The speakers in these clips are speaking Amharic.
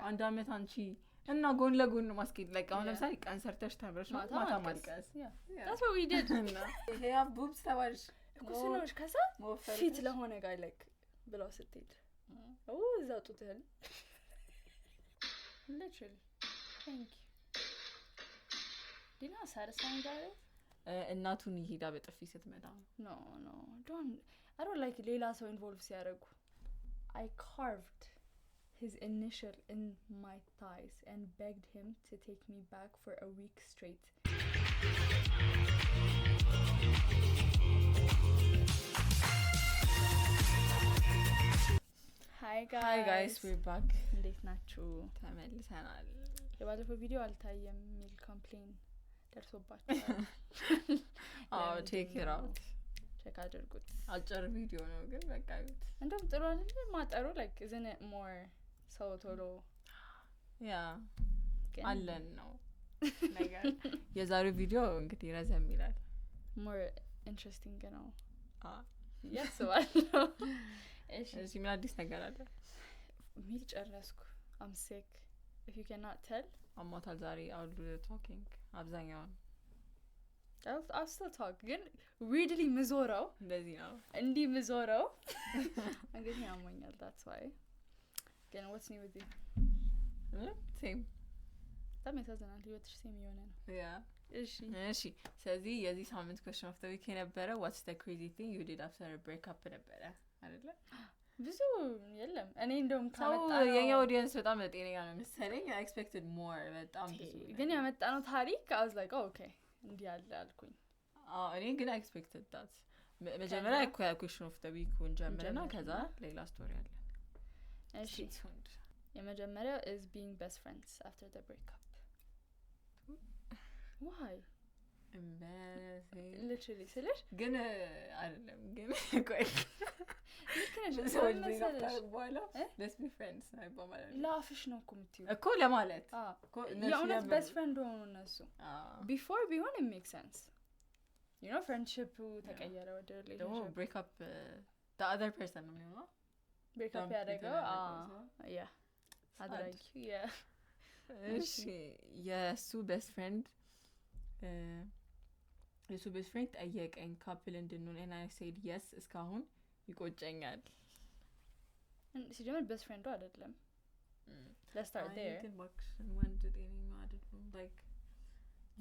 አንድ አመት አንቺ እና ጎን ለጎን ማስኬድ like አሁን ለምሳሌ ቀን ሰርተሽ ተብረሽ ማታ ማልቀስ that's what we did ይሄ boobs ተባልሽ ኩስኖሽ ከዛ ፊት ለሆነ ጋር like ብለው ስትሄድ እዛው ጡትህን literally thank you ዲና ሳርሳን ጋር እናቱን ይሄዳ በጥፊ ስትመጣ no I don't like ሌላ ሰው involve ሲያደርጉ I carved his initial in my thighs and begged him to take me back for a week straight. Hi guys, we're back. እንዴት ናችሁ? ተመልሰናል። የባለፈው ቪዲዮ አልታየም ሚል ኮምፕሌን ደርሶባችኋል። check it out. ቼክ አድርጉት። አጭር ቪዲዮ ነው ግን በቃ ይሁት እንደውም ጥሩ አይደል ማጠሩ like isn't it more ሰው ቶሎ አለን ነው ነገር የዛሬው ቪዲዮ እንግዲህ ረዘም ይላል more interesting ነው yes well እሺ ምን አዲስ ነገር አለ ሚል ጨረስኩ I'm sick if you cannot tell አማታል ዛሬ አውል talking አብዛኛው I'll still talk ግን weirdly ምዞረው እንደዚህ ነው እንዲ ምዞረው እንግዲህ ያሞኛል that's why ግን what's new with you same በጣም ያሳዝናል ህይወትሽ ሴም የሆነ ነው እሺ ስለዚህ የዚህ ሳምንት question of the week የነበረ what's the crazy thing you did after a breakup ነበረ አይደለ ብዙ የለም እኔ እንደውም ካመጣው የኛ ኦዲየንስ በጣም ጤነኛ ነው መሰለኝ I expected more በጣም ብዙ ግን ያመጣነው ታሪክ I was like okay እንዲ ያለ አልኩኝ እኔ ግን I expected that መጀመሪያ question of the week እንጀምርና ከዛ ሌላ ስቶሪ አለ እሺ የመጀመሪያው is being best friends after the breakup why embarrassing literally ስለሽ ግን አይደለም ግን ቆይ ልክነሽ በኋላ let's be friends አይባልም ላፍሽ ነው እኮ ለማለት የእውነት best friend ሆኑ እነሱ before ቢሆን it makes sense you know friendship ተቀየረ ወደ relationship break up the other person ነው የሚሆነው break up ያደረገው yeah አድራጊ እሺ የሱ best friend ጠየቀኝ couple እንድንሆን and I said yes እስካሁን ይቆጨኛል ሲጀምር best friend አይደለም let's start there I think ወንድ ጤነኛ አይደለም like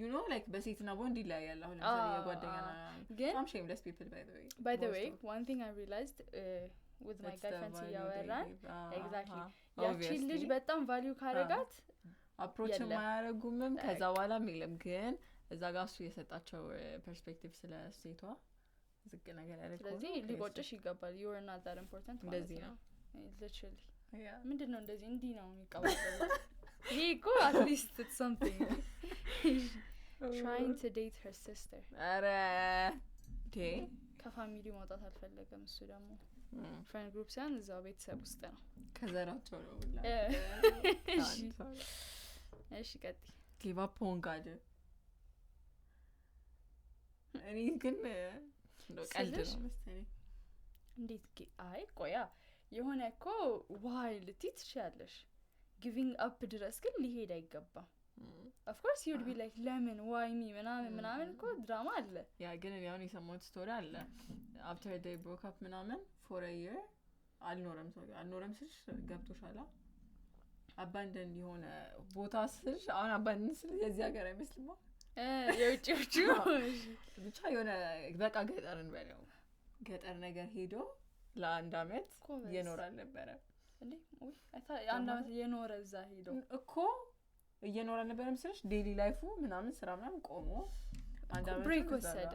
you know like በሴትና በወንድ ይለያያል አሁን ለምሳሌ የጓደኛ some shameless people by the way one thing I realized with my girlfriend ያወራን exactly ያቺ ልጅ በጣም ቫልዩ ካረጋት approach ማያረጉምም ከዛ በኋላ ምንም ግን እዛ ጋር እሱ የሰጣቸው ፐርስፔክቲቭ ስለ ሴቷ ዝቅ ነገር ያደረገው ስለዚህ ሊቆጭሽ ይገባል you are not that important እንደዚህ ነው literally ምንድነው እንደዚህ እንዲ ነው የሚቀበለው he go at least it's something trying to date her sister አረ ከፋሚሊ መውጣት አልፈለገም እሱ ደግሞ friend group ሳይሆን እዛው ቤተሰብ ውስጥ ነው ከዘራቸው ነው ሁላ እሺ ቀጥይ give up on God እኔ ግን ቀልድ ነው መሰለኝ እንዴት አይ ቆያ የሆነ እኮ ዋይ ልትት ይችላልሽ giving up ድረስ ግን ሊሄድ አይገባም of course you would be like lemon why me ምናምን እኮ ድራማ አለ ያ ግን እኔ አሁን የሰማሁት ስቶሪ አለ after they broke up ምናምን for a year አልኖረም ስልሽ ገብቶሻላ አባንደን የሆነ ቦታ ስልሽ አሁን አባንደን ስልሽ የዚህ ሀገር አይመስልም የውጭዎቹ ብቻ የሆነ በቃ ገጠር ነገር ሄዶ ለአንድ አመት እየኖራል ነበረ እንዴ አንድ አመት እየኖረ እዛ ሄዶ እኮ እየኖረ ነበር መስለሽ ዴይሊ ላይፉ ምናምን ስራ ምናምን ቆሞ አንድ አመት ብሬክ ወሰደ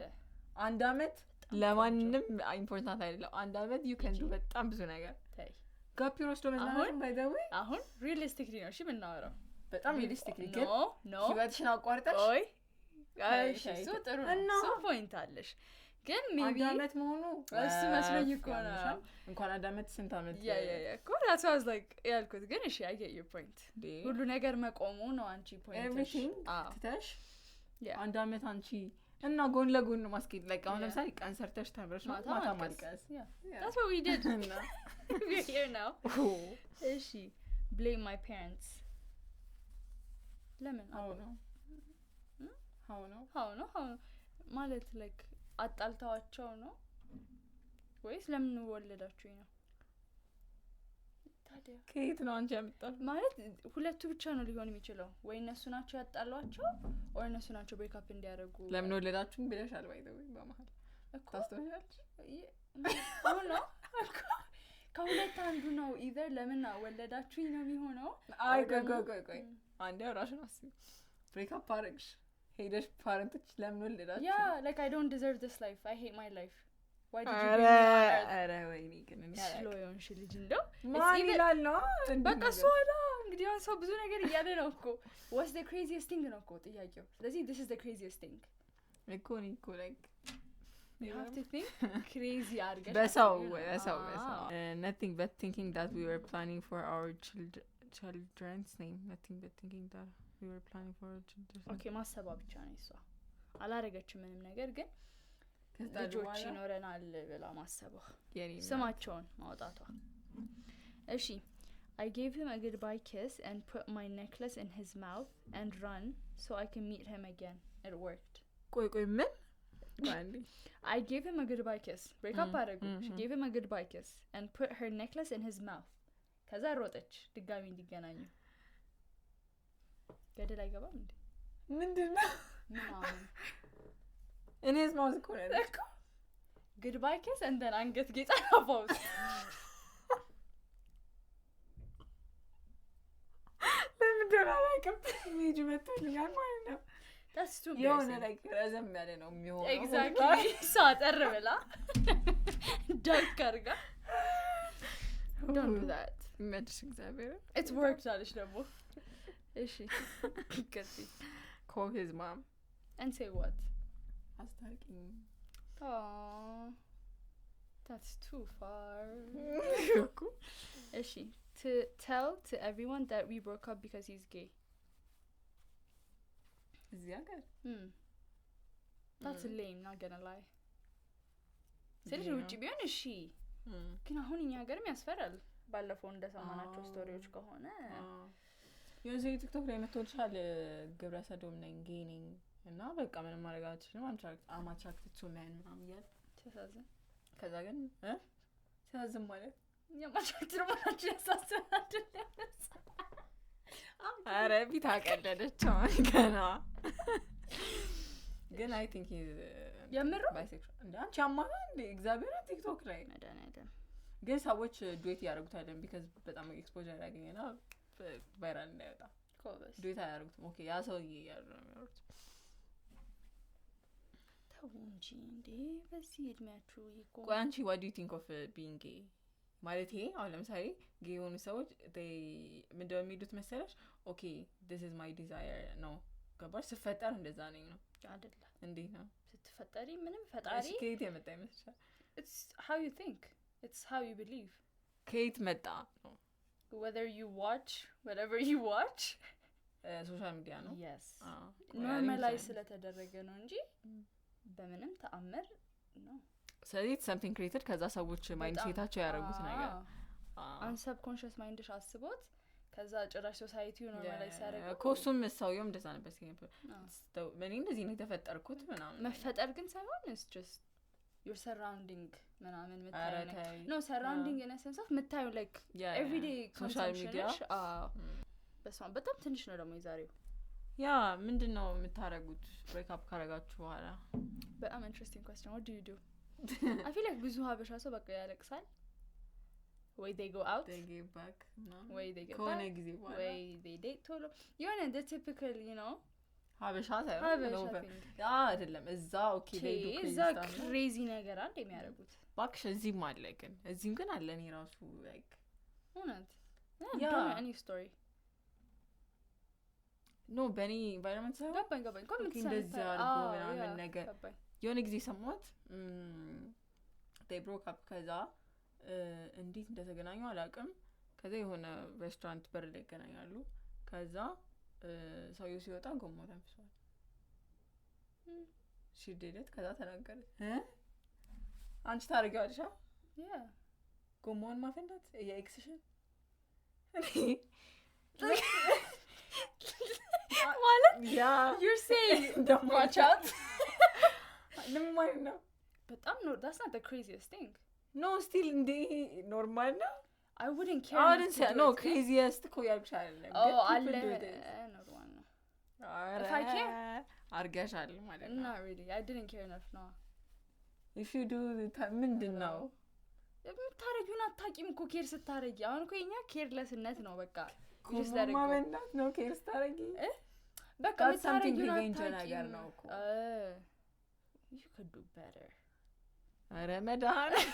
አንድ አመት ለማንንም ኢምፖርታንት አይደለም አንድ አመት you can do በጣም ብዙ ነገር ታይ ጋፒ ወስዶ መዝናናት by the way አሁን ሪalisቲክሊ ነው እሺ ምናወራው በጣም ሪalistically ግን ህይወትሽን አቋርጠሽ እሺ እሱ ጥሩ ነው እሱ ፖይንት አለሽ ግን ሜቢ አንድ አመት መሆኑ እሱ መስሎኝ እኮ ነው እንኳን አንድ አመት ስንት አመት ያ እኮ that's was like ያልኩት ግን እሺ I get your point ሁሉ ነገር መቆሙ ነው አንቺ ፖይንትሽ everything ትተሽ አንድ አመት አንቺ እና ጎን ለጎን ማስኬድ like አሁን ለምሳሌ ቀን ሰርተሽ ተብረሽ ማታ ማልቀስ that's what we did we're here now እሺ blame my parents ለምን how ነው ማለት like አጣልታዋቸው ነው ወይስ ለምን ወለዳችሁኝ ነው ታዲያ ከየት ነው አንቺ ያመጣው ማለት ሁለቱ ብቻ ነው ሊሆን የሚችለው ወይ እነሱ ናቸው ያጣሏቸው ወይ እነሱ ናቸው ብሬክ አፕ እንዲያደርጉ ለምን ወለዳችሁኝ ብለሻል ባይዘው በመሃል እኮ ታስተውያለሽ ነው ከሁለት አንዱ ነው either ለምን ወለዳችሁኝ ነው የሚሆነው አይ ቆይ አንዴ ራስሽን አስቢ ብሬክ አፕ አደረግሽ ሄደሽ ፓረንቶች ለምን ወለዳችሁ yeah like I don't deserve this life I hate my life why did you bring me on earth አረ ወይኔ ግን ስሎ የሆንሽ ልጅ እንደው ማን ይላል ነው በቃ ሶላ እንግዲህ አሁን ሰው ብዙ ነገር እያለ ነው እኮ what's the craziest thing ነው እኮ ጥያቄው ስለዚህ this is the craziest thing እኮ like you have to think crazy argash በሰው nothing but thinking that we were planning for our children's name nothing but thinking that we were planning for our children's okay ማሰባ ብቻ ነው እሷ አላረጋችም ምንም ነገር ግን ልጆች ይኖረናል ብላ ማሰባ ስማቸውን ማውጣቷ እሺ I gave him a goodbye kiss and put my necklace in his mouth and run so I can meet him again it worked ቆይ ምን Brandy I gave him a goodbye kiss break up አደረጉ she gave him a goodbye kiss and put her necklace in his mouth ከዛ ሮጠች ድጋሚ እንዲገናኙ ገደል አይገባም እንዴ ምንድነው ምናምን እኔስ ማውዝ እኮ ነው እኮ goodbye kiss and then አንገት ጌጣ አባውስ ለምንድነው አላውቅም ሜጅ መጥቶልኛል ማለት ነው that's too የሆነ like ረዘም ያለ ነው የሚሆነው exactly ሳጠር ብላ ዳርክ አርጋ don't do that imagine እግዚአብሔር it worked አለሽ ደግሞ እሺ ከዚህ call his mom and say what አስታርቂኝ oh that's too far እሺ to tell to everyone that we broke up because he's gay እዚያገር that's lame not gonna lie ስለዚህ ውጪ ቢሆን እሺ ግን አሁን እኛ ሀገርም ያስፈራል ባለፈው እንደሰማናቸው ስቶሪዎች ከሆነ የዚህ ቲክቶክ ላይ መጥቶልሻል ግብረ ሰዶም ነኝ ጌይ ነኝ እና በቃ ምንም ማድረግ አልችልም I'm attracted to men ምናምን እያለ ተሳዘን ከዛ ግን ተሳዘን ማለት የማቻክት ማቻ ያሳሰናል አረ ቢታ ቀደደችው ገና ግን I think he's የምር bisexual እንዴ አንቺ አማራ እንዴ እግዚአብሔር ቲክቶክ ላይ መዳናይደም ግን ሰዎች ዱዌት ያደርጉታል because በጣም ኤክስፖዠር ያገኘና ቫይራል እንዳይወጣ ኮበስ ዱዌት ያደርጉት ኦኬ ያ ሰውዬ ያለው ነው የሚያወሩት ተውንጂ እንዴ በዚህ እድሜያችሁ ይቆ ቆይ አንቺ what do you think of being gay ማለት ይሄ አሁን ለምሳሌ ጌይ የሆኑ ሰዎች ምንድነው የሚሉት መሰለሽ ኦኬ this is my desire ነው ገባሽ ስፈጠር እንደዛ ነኝ ነው አይደለ እንዴ ነው ስትፈጠሪ ምንም ፈጣሪ ከየት የመጣ ይመስልሻል it's how you think it's how you believe ከየት መጣ ነው whether you watch whatever you watch ሶሻል ሚዲያ ነው yes ኖርማላይዝ ስለተደረገ ነው እንጂ በምንም ተአምር ነው ስለዚህ something created ከዛ ሰዎች ማይንድ ሴታቸው ያደረጉት ነገር unsubconscious mindሽ አስቦት ከዛ ጭራሽ ሶሳይቲው ኖርማላይዝ ያደረገ ኮስቱም ሰውየው እንደዛ ነበር ሲነበር ምን እንደዚህ ነው የተፈጠርኩት ምናምን መፈጠር ግን ሳይሆን it's just your surrounding ምናምን መታየው ነው surrounding in a sense of መታየው like everyday social media በጣም ትንሽ ነው ደግሞ ይዛሬው ያ ምንድነው የምታረጉት ብሬክ አፕ ካረጋችሁ በኋላ በጣም interesting question what do you do I feel like ብዙ ሀበሻ ሰው በቃ ያለቅሳል ወይ they go out they get back no ወይ they get ከሆነ back ጊዜ በኋላ ወይ they date ቶሎ you know the typical you know ሀበሻ ሳይሆን አይደለም እዛ ኦኬ they do እዛ crazy ነገር አለ የሚያደርጉት ባክሽ እዚህም አለ ግን እዚህም ግን አለ እኔ ራሱ like እውነት don't know any story no በኔ environment ሳይሆን ገባኝ ኮሜንት እንደዚህ አድርጎ ምናምን ነገር የሆነ ጊዜ ሰማሁት they broke up ከዛ እንዴት እንደተገናኙ አላውቅም ከዛ የሆነ ሬስቶራንት በር ላይ ይገናኛሉ ከዛ ሰውየው ሲወጣ ጎማ ተንፍሷል she did it ከዛ ተናገረች አንቺ ታርጊዋለሽ yeah ጎማውን ማፈንዳት የኤክስሽን ማለት Yeah. you're saying Don't watch out. ምን ማለት ነው? በጣም no, that's not the craziest thing. No, still እንደ ኖርማል ነው። I wouldn't care. I enough wouldn't to say do no it, craziest እኮ ያልኩሽ አይደለም። Oh, But አለ people do this. ኖርማል ነው። ኧረ If I care? አርገሻል ማለት ነው። Not really. I didn't care enough. No. If you do ምንድን ነው? የምታረጊውን አታውቂም እኮ ኬር ስታረጊ። አሁን እኮ የኛ ኬርለስነት ነው በቃ። You just let it ኮማ go. በእናት ነው ኬር ስታረጊ። በቃ That's something የምታረጊውን revenge ነገር አታውቂም። ነው እኮ። You could do better. ኧረ መድኃኒዓለም።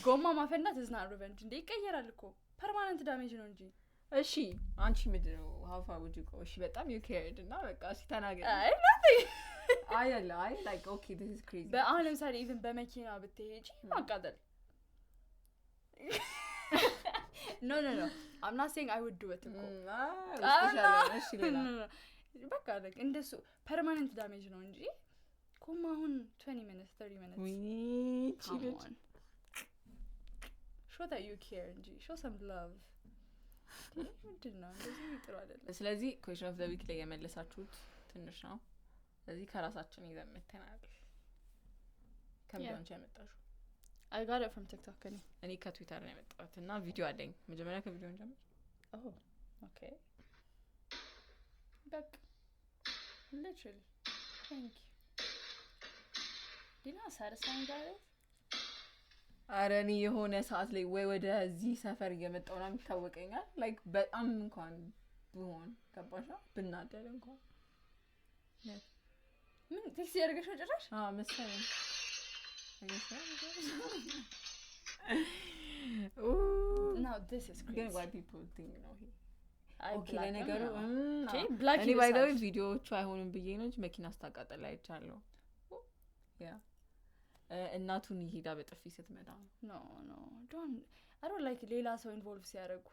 ጎማ ማፈናት is not revenge እንዴ ይቀየራል እኮ permanent damage ነው እንጂ። እሺ አንቺ ምንድን ነው how far would you go? እሺ በጣም you cared እና በቃ እሺ ተናገሪ። አይ nothing. አይ like okay this is crazy. በአሁን ለምሳሌ even በመኪና ብትሄጂ ማቃጠል። No. I'm not saying I would do it እኮ። እሺ ሌላ በቃ like እንደሱ permanent damage ነው እንጂ ኮማ አሁን 20 minutes 30 minutes. Come on. Show that you care እንጂ show some love. ምንድን ነው እንደዚህ ጥሩ አይደለም። ስለዚህ question of the week ላይ የመለሳችሁት ትንሽ ነው። ስለዚህ ከራሳችን ይዘን መተናል። ከምን ያመጣሽው? I got it from TikTok እኔ ከትዊተር ነው ያመጣሁት እና ቪዲዮ አለኝ። መጀመሪያ ከቪዲዮ እንጀምር። Oh, okay. Back. Literally. Thank you. Do you know how satisfying that is? ኧረ እኔ የሆነ ሰዓት ላይ ወይ ወደዚህ ሰፈር እየመጣሁ ነው የሚታወቀኛል like በጣም እንኳን ብሆን ገባሻ ብናደር እንኳን ምን ቴክስት ያደርገሽ ነው ጭራሽ? መሰለኝ Now this is crazy. ግን why people think ነው ይሄ I ኦኬ ለነገሩ okay black እኔ ባይ ዘ ወይ ቪዲዮዎቹ አይሆንም ብዬ ነው እንጂ መኪና አስታቃጠል አይቻለሁ። ያ እናቱን ይሄዳ በጥፊ ስትመጣ no I don't like ሌላ ሰው ኢንቮልቭ ሲያደርጉ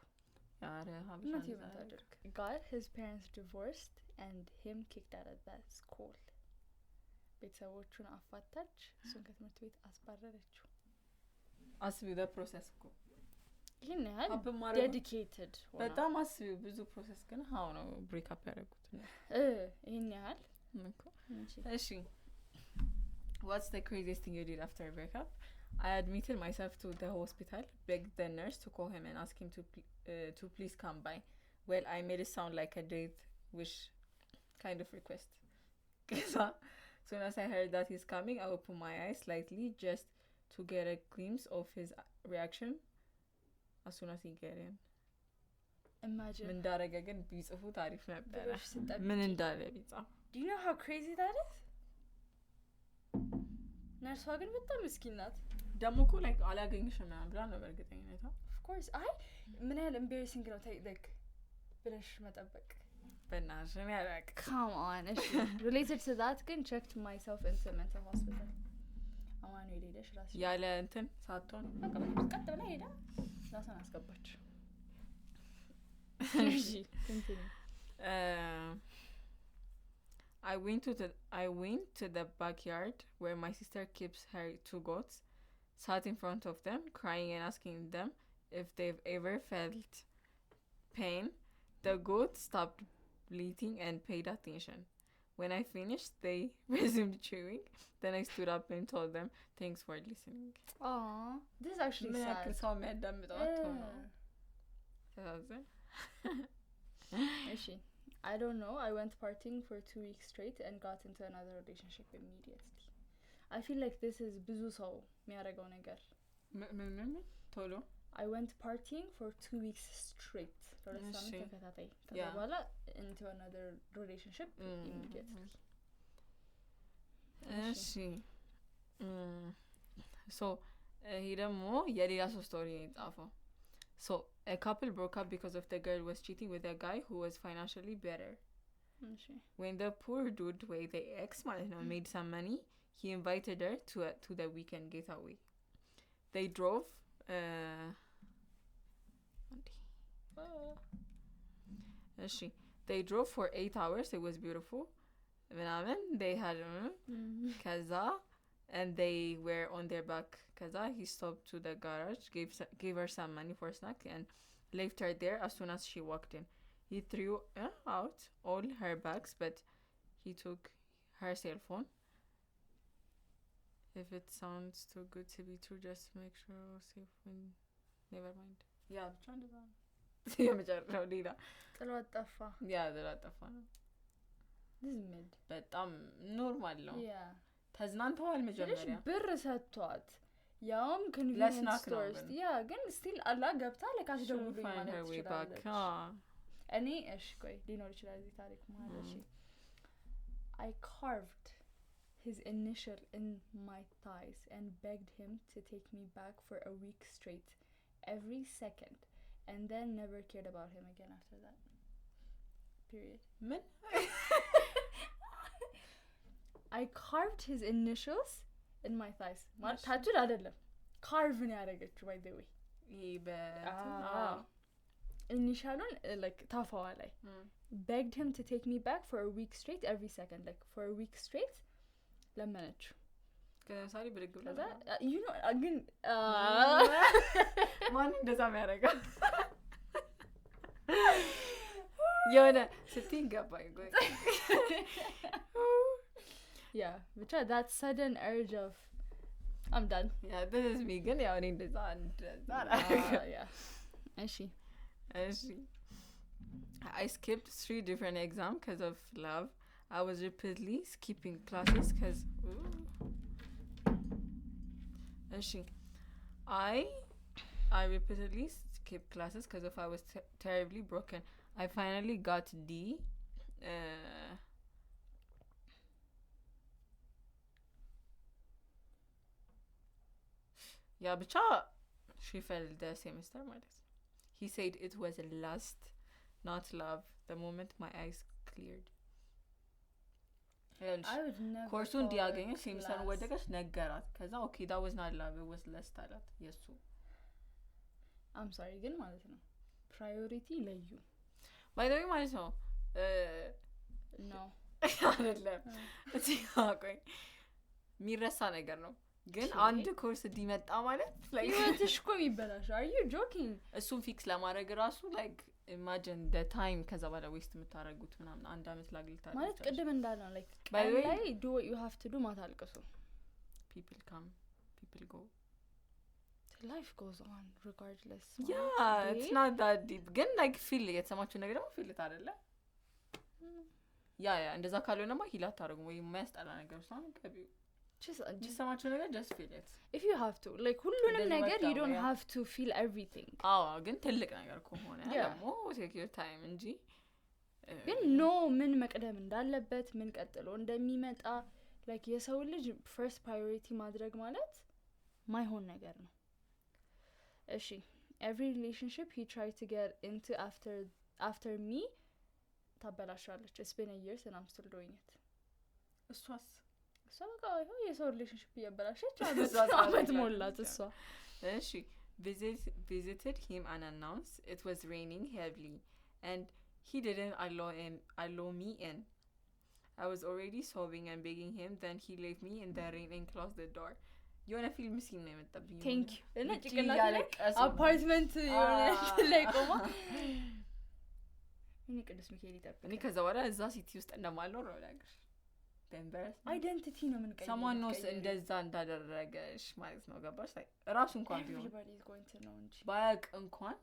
ያረ not even ታደርግ got his parents divorced and him kicked out of that school. ቤተሰቦቹን አፋታች እሱን ከትምህርት ቤት አስባረረችው። አስቢው the process እኮ ይሄን ያህል dedicated በጣም አስቢው ብዙ ፕሮሰስ ግን how ነው ብሬክ አፕ ያደረጉት ነው ይሄን ያህል እሺ what's the craziest thing you did after a breakup? I admitted myself to the hospital, begged the nurse to call him and ask him to please come by. Well, I made it sound like a death wish kind of request. So soon as I heard that he's coming, I opened my eyes slightly just to get a glimpse of his reaction as soon as he get in. Imagine. ምን እንዳረገ ግን ቢጽፉ ታሪፍ ነበር። ምን እንዳለ ቢጻፍ። Do you know how crazy that is? ነርሷ ግን በጣም ምስኪን ናት። ደሞ እኮ like አላገኝሽም ምናምን ብላ ነው በእርግጠኝነት። Of course. አይ ምን ያህል embarrassing ነው like ብለሽ መጠበቅ። በእናትሽ እኔ አላውቅም። Come on. Related to that ግን checked myself into mental hospital. አማኑኤል ሄደሽ ራስሽ ያለ እንትን ሳትሆን በቃ ቀጥ ብላ ሄዳ ራሷን አስገባች። እሺ continue. I went to the backyard where my sister keeps her 2 goats, sat in front of them, crying and asking them if they've ever felt pain. The goats stopped bleating and paid attention. When I finished, they resumed chewing. Then I stood up and told them, thanks for listening. Aww, this is actually sad. ሰው የሚያዳምጣቸው ነው። ተዛዘን እሺ I don't know. I went partying for 2 weeks straight and got into another relationship immediately. I feel like this is ብዙ ሰው የሚያደርገው ነገር። ምን ቶሎ I went partying for 2 weeks straight. ለሁለት ሳምንት ተከታታይ ከዛ በኋላ into another relationship immediately. እሺ so he ደግሞ የሌላ ሰው ስቶሪ ነው የጻፈው። So a couple broke up because of the girl was cheating with a guy who was financially better. When the poor dude with the ex made some money, he invited her to the weekend getaway. They drove they drove for 8 hours. It was beautiful. They had kaza and they were on their back kaza. He stopped to the garage, gave her some money for a snack, and left her there as soon as she walked in. He threw out all her bags, but he took her cell phone. If it sounds too good to be true, just make sure you're safe when... Never mind. Yeah, I'm trying to... የመጨረሻው ሌላ ጥሏት ጠፋ። ያ ጥሏት ጠፋ ነው። this is mid በጣም ኖርማል ነው። yeah ተዝናንተዋል መጀመሪያ ብር ሰጥቷት ያውም convenience store ያ ግን still አላ ገብታ ለካሽ ደውሉኝ ማለት ትችላለች። እኔ እሺ ቆይ ሊኖር ይችላል እዚህ ታሪክ ማለት እሺ I carved his initial in my thighs and begged him to take me back for a week straight every second and then never cared about him again after that. Period. ምን I carved his initials in my thighs. ማለት ታቱድ አይደለም carve ነው ያደረገችው by the way. ኢኒሻሉን like ታፋዋ ላይ begged him to take me back for a week straight every second like for a week straight ለመነችው ከዛሬ ብድግ ብላ you know ግን ማን እንደዛ የሚያደርገው የሆነ ስትይ ገባኝ ቆይ yeah which that sudden urge of I'm done yeah this is me ግን ያው እኔ እንደዛ yeah እሺ I skipped 3 different exams because of love. I was repeatedly skipping classes because I repeatedly skipped classes because of I was terribly broken. I finally got D. Yeah, but she failed the semester ማለት ነው. He said it was lust, not love. The moment my eyes cleared. I would never ኮርሱ እንዲያገኘ ሴምስተር ወደቀች ነገራት ከዛ okay that was not love it was lust አላት የሱ I'm sorry ግን ማለት ነው priority ለዩ by the way ማለት ነው no አይደለም እዚህ አቆይ የሚረሳ ነገር ነው ግን አንድ ኮርስ እንዲመጣ ማለት like ይወትሽ እኮ ይበላሽ are you joking እሱን ፊክስ ለማድረግ ራሱ like imagine the time ከዛ በኋላ ዌስት የምታረጉት ምናምን አንድ አመት ላግልታ ማለት ቅድም እንዳለው like by the way ላይ do what you have to do ማታልቀሱ people come people go life goes on regardless yeah it's not that deep ግን like feel የተሰማችሁ ነገር ደግሞ feel አይደለ ያ እንደዛ ካልሆነማ ሂላት ታረጉ ወይ የሚያስጠላ ነገር ሳን ከቢው just ሰማችሁ ነገር just feel it if you have to like ሁሉንም ነገር you don't have to feel everything ግን ትልቅ ነገር ከሆነ ደግሞ take your time እንጂ ግን no ምን መቅደም እንዳለበት ምን ቀጥሎ እንደሚመጣ like የሰው ልጅ first priority ማድረግ ማለት ማይሆን ነገር ነው እሺ every relationship he tried to get into after me ታበላሻለች it's been a year and I'm still doing it እሷስ so በቃ የሰው ሪሌሽንሺፕ እያበላሸች አመት ሞላት እሷ እሺ visited him unannounced it was raining heavily and he didn't allow me in I was already sobbing and begging him then he left me in the rain and closed the door የሆነ ፊልም ሲን ነው የመጣብኝ thank you እና ጭቅላት ላይ አፓርትመንት የሆነ ላይ ቆማ እኔ ቅዱስ ሚካኤል ይጠብቅ እኔ ከዛ በኋላ እዛ ሲቲ ውስጥ እንደማልኖር ነው ነገር አይደንቲቲ ነው ምን ቀይ someone knows እንደዛ እንዳደረገሽ ማለት ነው ገባሽ ላይ ራሱ እንኳን ቢሆን everybody is going to know እንጂ ባያቅ እንኳን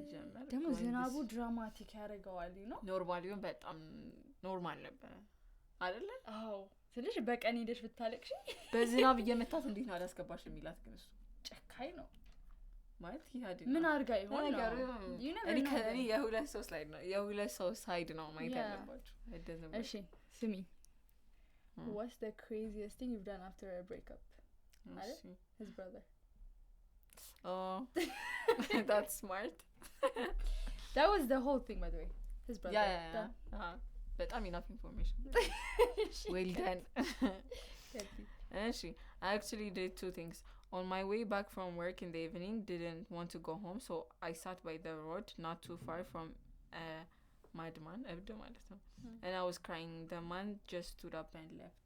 ሲጀመር ደግሞ ዝናቡ ድራማቲክ ያደርገዋል ነው ኖርማል ይሁን በጣም ኖርማል ነበር አይደለ አዎ ስለሽ በቀን ሄደሽ ብታለቅሽ በዝናብ እየመታት እንዴት ነው አላስገባሽ የሚላት ግን እሱ ጨካኝ ነው ማለት ይሄድ ምን አርጋ ይሆን ነገር እኔ የሁለት ሰው ስላይድ ነው የሁለት ሰው ሳይድ ነው ማይት ያለባችሁ እሺ ስሚ what's the craziest thing you've done after a breakup his brother oh that's smart that was the whole thing by the way his brother yeah በጣም enough information well done እሺ I actually did 2 things on my way back from work in the evening didn't want to go home so I sat by the road not too far from madman and I was crying the man just stood up and left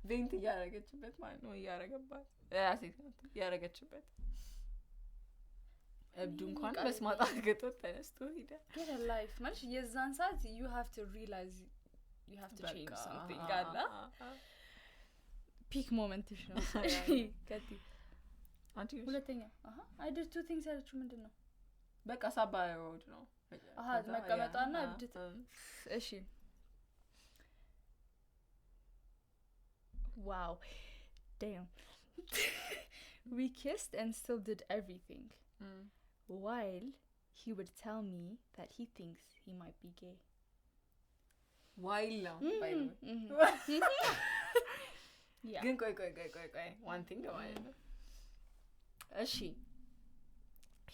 ቬንት እያረገችበት ማለት ነው እያረገባት ሴት ናት እያረገችበት እብዱ እንኳን በስማጣ ገጦት ተነስቶ ሄደ get a life ማለት የዛን ሰዓት you have to realize you have to change something ጋላ ፒክ ሞመንት ነው ከቲ አንቺ ሁለተኛ I did two things ያለችው ምንድነው በቃ ሳባይ ወድ ነው መቀመጣና እብድ እሺ wow damn we kissed and still did everything while he would tell me that he thinks he might be gay while no by yeah ግን ቆይ one thing ማለት ነው እሺ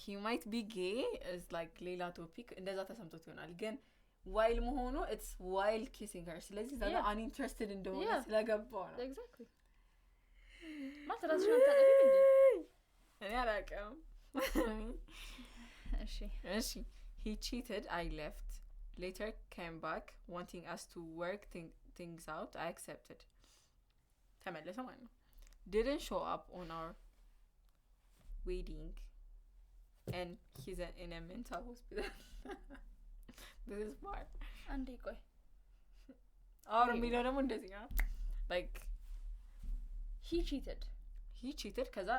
he might be gay is like ሌላ ቶፒክ እንደዛ ተሰምቶት ይሆናል ግን while መሆኑ it's while kissing her ስለዚህ ዛጋ uninterested እንደሆነ ስለገባው ነው exactly ማትራስሽን ታጠፊ እንዴ እኔ አላውቅም እሺ he cheated I left later came back wanting us to work things out I accepted ተመለሰ ማለት ነው didn't show up on our wedding and he's in a mental hospital this is part አንዴ ቆይ አሁን የሚለው ደግሞ እንደዚህ ነው like he cheated ከዛ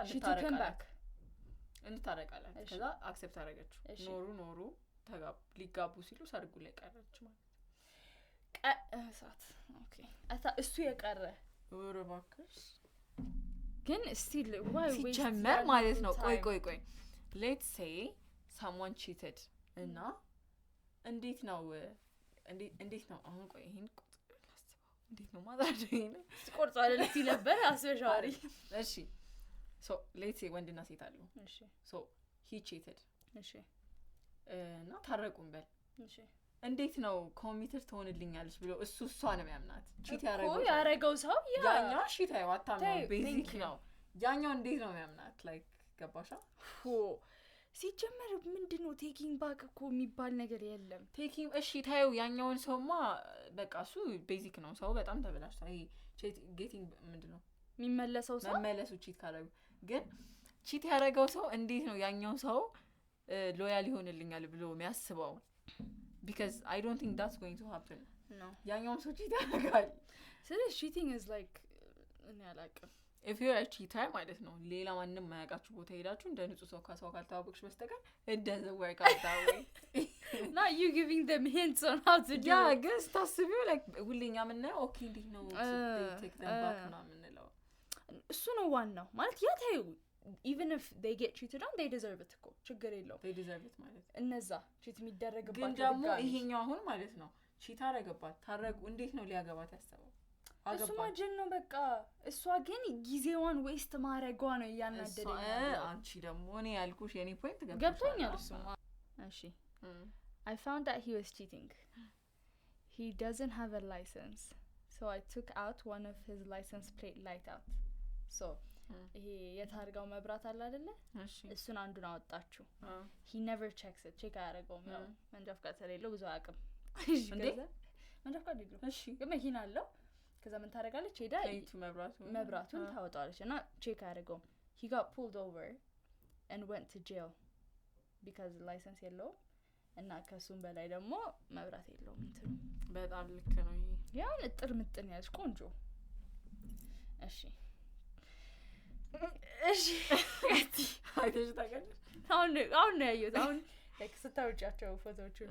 እንታረቃለን ከዛ አክሰፕት አደረገችው ኖሩ ሊጋቡ ሲሉ ሰርጉ ላይ ቀረች ማለት ኦኬ እሱ የቀረ ወረባክሽ ግን still why waste ሲጀመር ማለት ነው ቆይ let's say someone cheated እና እንዴት ነው አሁን ቆይ ይሄን እንዴት ነው ማዛደኝ ስቆርጥ አይደለም ሲለበር አስበሻሪ እሺ so let's say ወንድና ሴት አሉ እሺ so he cheated እሺ እና ታረቁን በል እሺ እንዴት ነው ኮሚትድ ትሆንልኛለች ብሎ እሷ ነው የሚያምናት ቺት ያረገው ሰው ያኛው ሺት አይዋታም ነው ቤዚክ ነው ያኛው እንዴት ነው የሚያምናት like ገባሻ ሲጀመር ምንድነው ቴኪንግ ባክ እኮ የሚባል ነገር የለም ቴኪንግ እሺ ታዩ ያኛውን ሰውማ በቃ እሱ ቤዚክ ነው ሰው በጣም ተበላሽቷል ይሄ ቺት ጌቲንግ ምንድነው የሚመለሰው ሰው መመለሱ ቺት ካረጉ ግን ቺት ያረገው ሰው እንዴት ነው ያኛው ሰው ሎያል ይሆንልኛል ብሎ የሚያስበው because I don't think that's going to happen no ያኛው ሰው ቺት ያረጋል ስለዚህ cheating is like እኔ አላውቅም if you're a cheater ማለት ነው ሌላ ማንንም ማያውቃችሁ ቦታ ሄዳችሁ እንደ ንጹህ ሰው ካሳው ካልታወቅሽ በስተቀር it doesn't work out that way not you giving them hints on how to do yeah I guess ታስቢው like ሁሌኛ ምን ነው ኦኬ እንዴት ነው take them back ነው ምንለው እሱ ነው ዋናው ማለት ያታዩ even if they get cheated on they deserve it እኮ ችግር የለው they deserve it ማለት እነዛ cheat የሚደረግባቸው ግን ደግሞ ይሄኛው አሁን ማለት ነው cheat አረገባት ታረቁ እንዴት ነው ሊያገባት ያሰበው እሱ ማጀን ነው በቃ እሷ ግን ጊዜዋን ዌስት ማረጓ ነው ያናደደኝ አንቺ ደግሞ እኔ ያልኩሽ የኔ ፖይንት ገብቶኛል እሱ እሺ I found that he was cheating he doesn't have a license so I took out one of his license plate light out so ይሄ የታርጋው መብራት አለ አይደለ እሱን አንዱን አወጣችሁ he never checks it check አያረጋውም ያው መንጃ ፍቃድ ስለሌለው ብዙ አያውቅም እንዴ መንጃ ፍቃድ የለውም እሺ መኪና አለው ከዛ ምን ታረጋለች ሄዳ መብራቱን ታወጣለች እና ቼክ አያረጋውም he got pulled over and went to jail because license የለውም እና ከሱም በላይ ደግሞ መብራት የለውም እንትን በጣም ልክ ነው ይሄ ያን እጥር ምጥን ያለች ቆንጆ እሺ አይተሽ ታውቂያለሽ አሁን ነው ያየሁት አሁን like ስታውጫቸው ፎቶዎቹን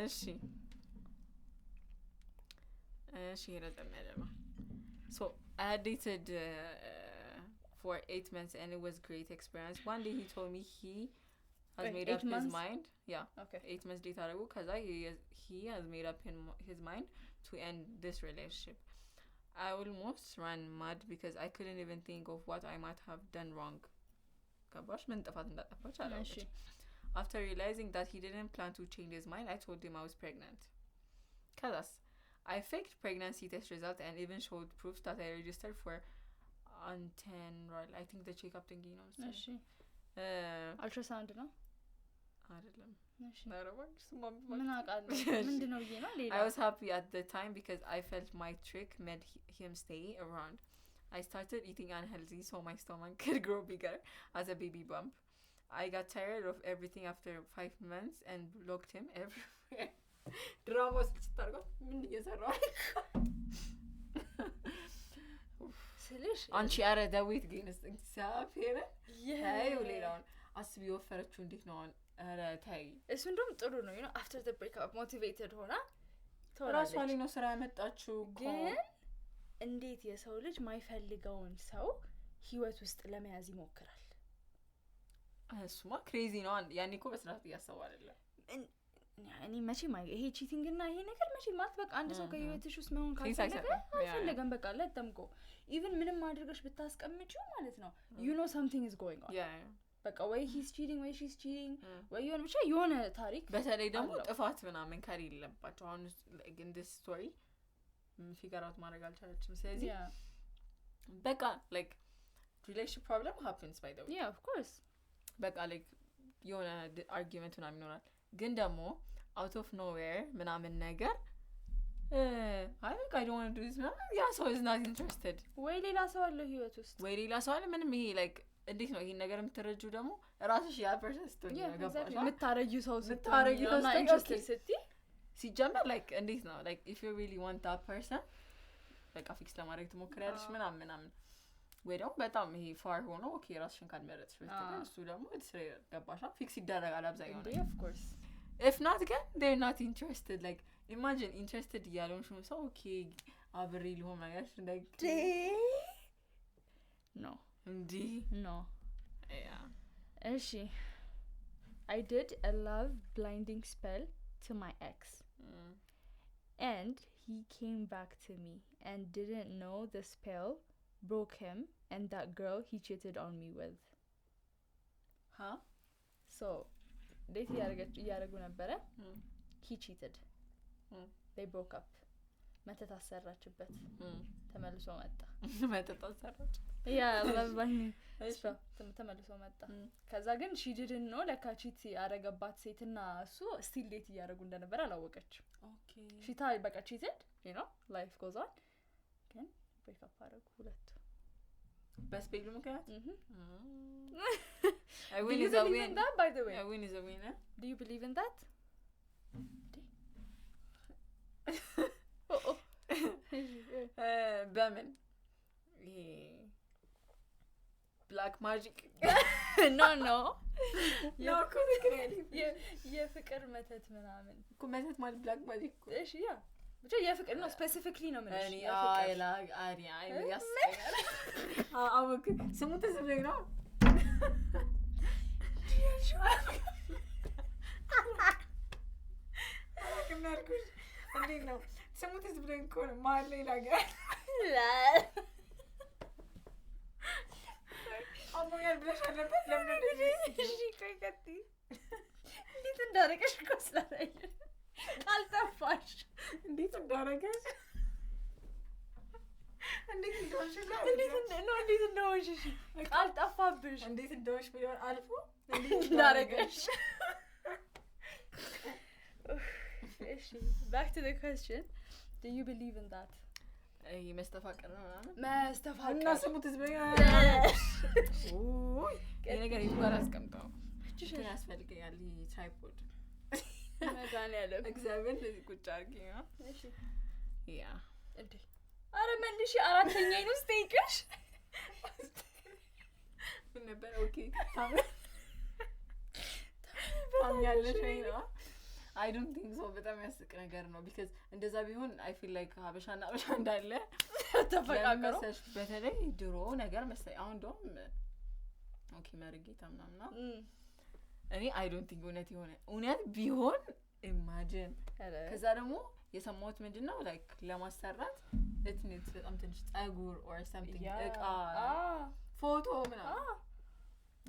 እሺ she ረዘም ያለማ so I had dated for 8 months and it was great experience one day he told me he has made up his mind yeah okay 8 months date አረጉ ከዛ he has made up his mind to end this relationship I almost ran mad because I couldn't even think of what I might have done wrong ገባሽ ምን ጥፋት እንዳጠፋች አላውቅሽ after realizing that he didn't plan to change his mind I told him I was pregnant ከዛስ I faked pregnancy test result and even showed proof that I registered for antenatal I think the checkup thingy ነው እሺ ultrasound ነው አይደለም እሺ ናረባክስ ምን አውቃለሁ ምንድነው ይሄ ነው ሌላ I was happy at the time because I felt my trick made him stay around. I started eating unhealthy so my stomach could grow bigger as a baby bump. I got tired of everything after 5 months and blocked him everywhere. Drama stargo ምን እየሰራው ስልሽ አንቺ ያረ ዳዊት ጌንስ እግዚአብሔር ታዩ ሌላውን አስቢ ወፈረችው እንዴት ነው አረ ታይ እሱ እንደውም ጥሩ ነው you know after the breakup motivated ሆና ራሷ ላይ ነው ስራ ያመጣችው ግን እንዴት የሰው ልጅ ማይፈልገውን ሰው ህይወት ውስጥ ለመያዝ ይሞክራል እሱማ ክሬዚ ነው ያኔ እኮ በስራት ያሰው አይደለም እኔ መቼ ይሄ ቺቲንግ እና ይሄ ነገር መቼ ማለት በቃ አንድ ሰው ከህይወትሽ ውስጥ መሆን ካልፈለገ አይፈልገም በቃ ለተምቆ even ምንም አድርገሽ ብታስቀምጪው ማለት ነው you know something is going on በቃ ወይ he's cheating ወይ she's cheating ወይ የሆነ ብቻ የሆነ ታሪክ በተለይ ደግሞ ጥፋት ምናምን ከሌለባቸው አሁን in this story figure out ማድረግ አልቻለችም ስለዚህ በቃ like relationship problem happens by the way yeah of course በቃ like የሆነ argument ምናምን ይኖራል ግን ደግሞ out of nowhere ምናምን ነገር I think I don't want to do this yeah so is not interested ወይ ሌላ ሰው አለ ህይወት ውስጥ ወይ ሌላ ሰው አለ ምንም ይሄ like እንዴት ነው ይሄን ነገር የምትረጁ ደግሞ ራስሽ ያ ፐርሰን ስትሆኚ ያገባሽ የምታረጂው ሰው interested ስትይ ሲጀመር like እንዴት ነው like if you really want that person በቃ ፊክስ ለማድረግ ትሞክሪያለሽ ምናምን ወይ ደግሞ በጣም ይሄ ፋር ሆኖ ኦኬ ራስሽን ካልመረጥሽ በስተቀር እሱ ደግሞ ገባሻ ፊክስ ይደረጋል አብዛኛው ነው of course if not again they're not interested like imagine interested ያለውን ሰው ኦኬ አብሬ ሊሆን ነገር like no እንዲህ no yeah እሺ I did a love blinding spell to my ex and he came back to me and didn't know the spell broke him and that girl he cheated on me with so date ያረጉ ነበረ he cheated they broke up መተት አሰራችበት ተመልሶ መጣ መተት አሰራች ያ ለባኝ እሷ ተመልሶ መጣ ከዛ ግን she didn't know like cheat ያረጋባት ሴትና እሱ still date ያረጉ እንደነበር አላወቀች okay she thought በቃ cheated you know life goes on ግን break up አረጉ ሁለቱ በስፔሉ ምክንያት I win is a win that by the way I win is a win do you believe in that በምን black magic no no no የፍቅር መተት ምናምን እኮ መተት ማለት black magic እሺ ያ ብቻ የፍቅር ነው ስፔሲፊክሊ ነው ማለት እኔ አይ ያስቀኛል አውክ ስሙ ተሰብለኝ ነው ከመርኩሽ እንዴት ነው ስሙ ተሰብለኝ እኮ ነው ማለት ሌላ ጋር አሞኛል ብለሽ አለበት ለምን እሺ ከከቲ እንዴት እንዳረቀሽ ኮስላኝ ካልጠፋሽ እንዴት እንዳረገሽ እንዴት እንደሆንሽ እሺ ካልጠፋብሽ እንዴት እንደሆንሽ ቢሆን አልፎ እንዴት እንዳረገሽ እሺ back to the question do you believe in that መስተፋቀር ነው መስተፋቀር እና ስሙት ዝበኛ ይሄ ነገር ይባል አስቀምጠው እቺ ያስፈልገኛል ትራይፖድ መጋን ያለው እግዚአብሔር ለዚህ ቁጭ አርጊ ነው እሺ ያ እንዴ አረ መልሽ አራተኛዬ ነው ስቴክሽ ምን ነበር ኦኬ ታምኛለሽ ወይ ነው I don't think so በጣም ያስቅ ነገር ነው because እንደዛ ቢሆን I feel like ሀበሻና ሀበሻ እንዳለ ተፈቃቀሩ በተለይ ድሮ ነገር መሰለኝ አሁን እንደውም ኦኬ መርጌታ ምናምና እኔ I don't think እውነት ቢሆን imagine ከዛ ደግሞ የሰማሁት ምንድነው like ለማሰራት it needs በጣም ትንሽ ጸጉር or something እቃ ፎቶ ምናምን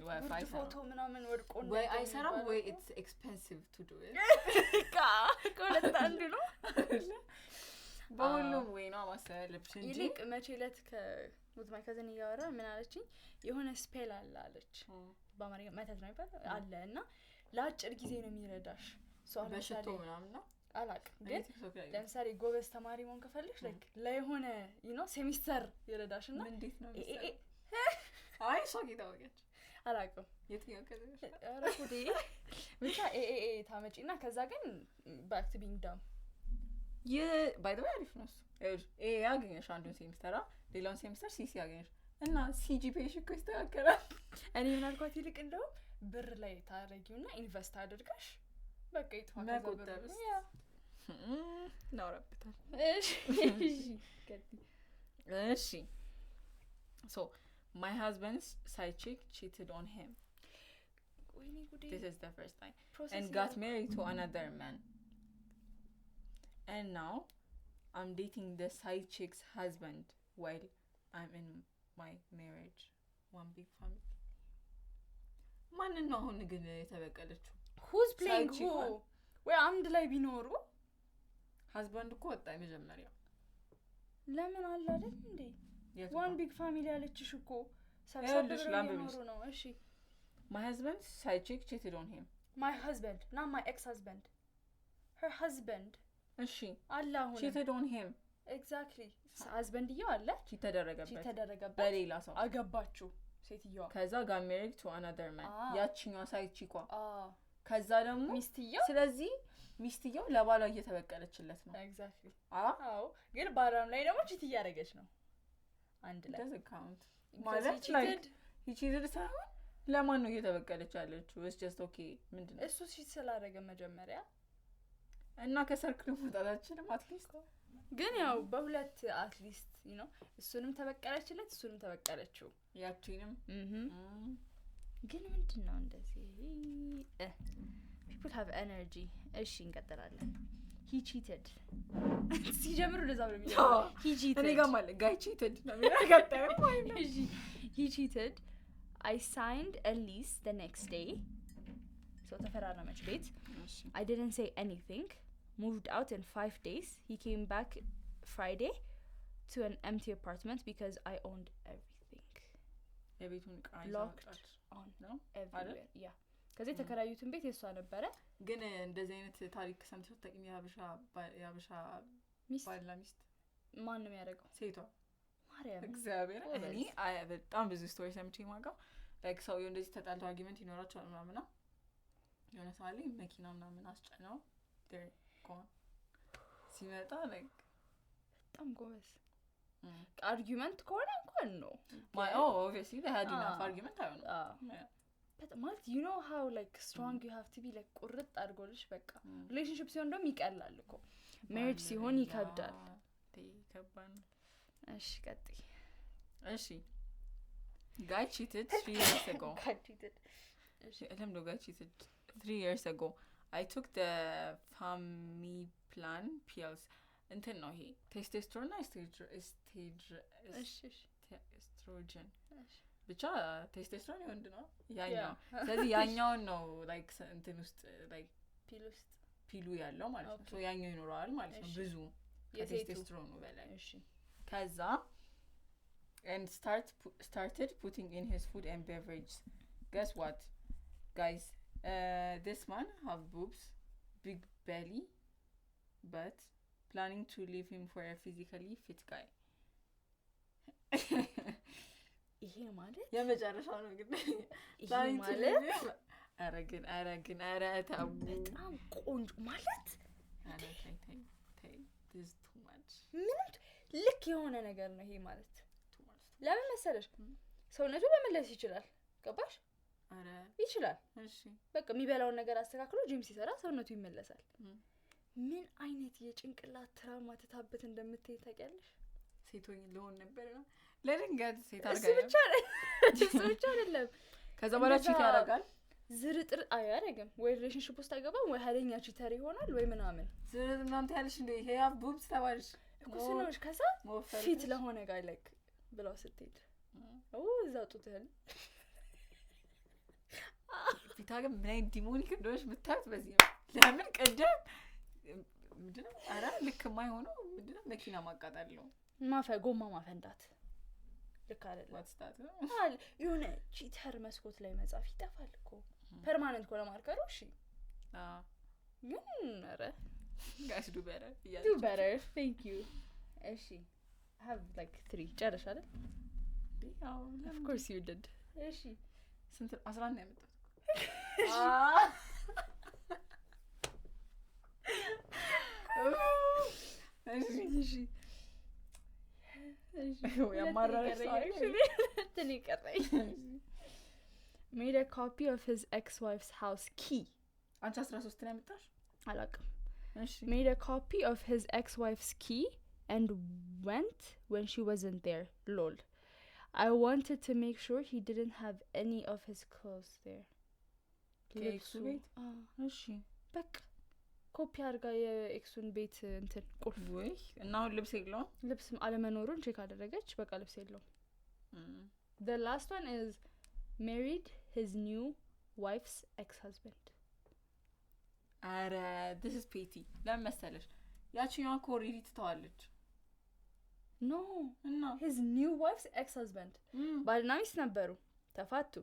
ወይ ፎቶ ምናምን ወድቆ ነው ወይ አይሰራም ወይ it's expensive to do it ከሁለት አንዱ ነው በሁሉም ወይ ነው ማሰለብሽ እንጂ ይልቅ መቼለት ከሙት ማይከዘን እያወራ ምን አለችኝ የሆነ ስፔል አለ አለች በአማርኛ መተት ነው ይባላል አለ እና ለአጭር ጊዜ ነው የሚረዳሽ ሶ በሽቶ ምናምን ነው አላቅም ግን ለምሳሌ ጎበዝ ተማሪ መሆን ከፈለግሽ like ለሆነ ሴሚስተር ይረዳሽና እንዴት ነው አይ ሶቂ ታወቂያች አላቅም የትኛው ከዚህ አረኩዲ ብቻ ታመጪና ከዛ ግን back to being dumb by the way አሪፍ ነው እሱ ያገኘሽ አንዱን ሴሚስተር ሌላውን ሴሚስተር ሲሲ ያገኘሽ እና ሲጂፒኤሽ እኮ ይስተካከላል እኔ ምን አልኳት ይልቅ እንደው ብር ላይ ታረጊውና ኢንቨስት አድርጋሽ በቃ መቆጠብስ ናውራብታል እሺ so my husband's side chick cheated on him this is the first time and got married to another man and now I'm dating the side chick's husband while I'm in my marriage one big family ማንን ነው አሁን ግን የተበቀለችው who's playing who ወይ አንድ ላይ ቢኖሩ husband እኮ ወጣ መጀመሪያ ለምን አለ አይደል እንዴ one big family አለችሽ እኮ ሰብሰብ ነው እሺ my husband side chick cheated on him my husband not my ex-husband her husband እሺ አላሁ cheated on him exactly husband ይው አለ cheat ተደረገበት በሌላ ሰው አገባችሁ ሴትየዋ ከዛ got married to another man ያቺኛው side chick ከዛ ደግሞ ሚስትየው ስለዚህ ሚስትየው ለባሏ እየተበቀለችለት ነው exactly አዎ ግን ባሏም ላይ ደግሞ cheat እያደረገች ነው አንድ ላይ does count ማለት like he cheated ሳይሆን ለማን ነው እየተበቀለች ያለችው it's just okay ምንድነው እሱ cheat ስላደረገ መጀመሪያ እና ከሰርክሉ መጣታችን አትሊስት ግን ያው በሁለት አትሊስት እሱንም ተበቀለችለት እሱንም ተበቀለችው ያቺንም ግን ምንድነው እንደዚህ people have energy እሺ እንቀጥላለን he cheated ሲጀምሩ ለዛ ብለው he cheated እኔ ጋር ማለት guy cheated ነው የሚያጋጠመው he cheated I signed a lease the next day so ተፈራረመች ቤት I didn't say anything moved out in 5 days he came back Friday to an empty apartment because I owned everything የቤቱን ቃይ locked on ነው everywhere yeah ከዚህ ተከራዩትን ቤት የሷ ነበረ ግን እንደዚህ አይነት ታሪክ ሰምተሽ ተቀኝ ያበሻ ባልና ሚስት ማን ነው ያደረገው ሴቷ ማርያም እግዚአብሔር እኔ በጣም ብዙ ስቶሪ ሰምቼ ማጋው like ሰው እንደዚህ ተጣልቶ አርጊመንት ይኖራቸዋል ምናምን የሆነ ሳሊ መኪና ምናምን አስጨናው there gone ሲመጣ like በጣም ጎበዝ አርጊመንት ከሆነ እንኳን ነው obviously they had enough argument አይሆንም but ማለት you know how like strong you have to be like ቁርጥ አድርጎልሽ በቃ ሪሌሽንሺፕ ሲሆን ደግሞ ይቀላል እኮ ሜሪጅ ሲሆን ይከብዳል ይከብዳል እሺ ቀጥይ እሺ guy cheated 3 years ago እሺ ለምዶ guy cheated 3 years ago I took the Famiplan pills እንትን ነው ይሄ ቴስቶስትሮን ኤስትሮጅን ብቻ ቴስቶስትሮን ወንድ ነው ያኛው ስለዚህ ያኛውን ነው like እንትን ውስጥ like ፒሉ ያለው ማለት ነው so ያኛው ይኖራል ማለት ነው ብዙ የቴስቶስትሮኑ በላይ እሺ ከዛ and started putting in his food and beverage guess what guys this man have boobs big belly but planning to leave him for a physically fit guy ይሄ ማለት የመጨረሻው ነው ግን ይሄ ማለት አረግን አራታው በጣም ቆንጆ ማለት ተይ this too much ምን ልክ የሆነ ነገር ነው ይሄ ማለት ለምን መሰለሽ ሰውነቱ በመለስ ይችላል ገባሽ አረ ይችላል እሺ በቃ የሚበላው ነገር አስተካክሎ ጂም ሲሰራ ሰውነቱ ይመለሳል ምን አይነት የጭንቅላት ትራውማ ተታበት እንደምትይ ታውቂያለሽ ሴቶኝ ለሆን ነበር ነው ለድንገት ሴት እሱ ብቻ አይደለም ከዛ በኋላ ቺት ያደርጋል ዝርጥር አያረግም ወይ ሪሌሽንሺፕ ውስጥ አይገባም ወይ ኃይለኛ ቺተር ይሆናል ወይ ምናምን ዝርጥ እናንተ ያለሽ እንደ ይሄ ያ ቡብስ ተባልሽ እኮ ስለሆነሽ ከዛ ፊት ለሆነ ጋር ላይክ ብለው ስትሄድ እዛው ጡትህን ፊታገም ምን አይነት ዲሞኒክ እንደሆነሽ ብታዩት በዚህ ነው ለምን ቀደም ምንድነው አራ ልክ የማይሆነው ምንድነው መኪና ማቃጠል ነው ጎማ ማፈንዳት ልክ አይደለም ዋትስታት አለ የሆነ ቺተር መስኮት ላይ መጻፍ ይጠፋል እኮ ፐርማነንት ኮለ ማርከሩ እሺ ግን ኧረ guys do better do better thank you እሺ have like 3 ጨርሽ አይደል of course you did እሺ ስንት 11 ያመጣው እሺ made a copy of his ex-wife's house key አንቺ 13 ነው ያመጣሽ አላውቅም እሺ made a copy of his ex-wife's key and went when she wasn't there lol I wanted to make sure he didn't have any of his clothes there ከኤክሱ ቤት እሺ በቃ ኮፒ አድርጋ የኤክሱን ቤት እንትን ቁልፍ ወይ እና አሁን ልብስ የለውም ልብስ አለመኖሩን ቼክ አደረገች በቃ ልብስ የለውም the last one is married his new wife's ex-husband አረ this is petty ለምን መሰለሽ ያቺኛዋ ኮሪዲ ትተዋለች no እና his new wife's ex-husband ባልና ሚስት ነበሩ ተፋቱ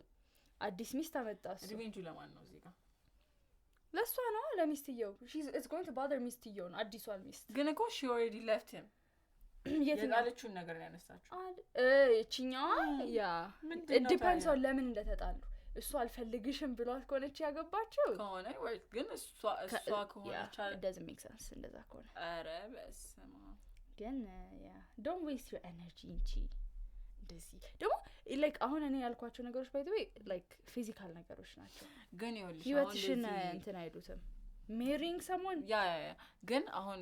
አዲስ ሚስት አመጣሱ ሪቬንጁ ለማን ነው እዚህ ጋር ለሷ ነው ለሚስትየው it's going to bother ሚስትየው ነው አዲሷን ሚስት ግን እኮ she already left him የጣለችውን ነገር ነው ያነሳችው እቺኛዋ ያ it depends on ለምን እንደተጣሉ እሷ አልፈልግሽም ብሏት ኮነች ያገባችው ከሆነ ወይ ግን እሷ ከሆነች it doesn't make sense እንደዛ ከሆነ አረ በስማ ግን ያ don't waste your energy እንጂ እንደዚህ ደግሞ like አሁን እኔ ያልኳቸው ነገሮች by the way like physical ነገሮች ናቸው ግን ይኸውልሽ ህይወትሽን እንትን አይሉትም marrying someone ያ ግን አሁን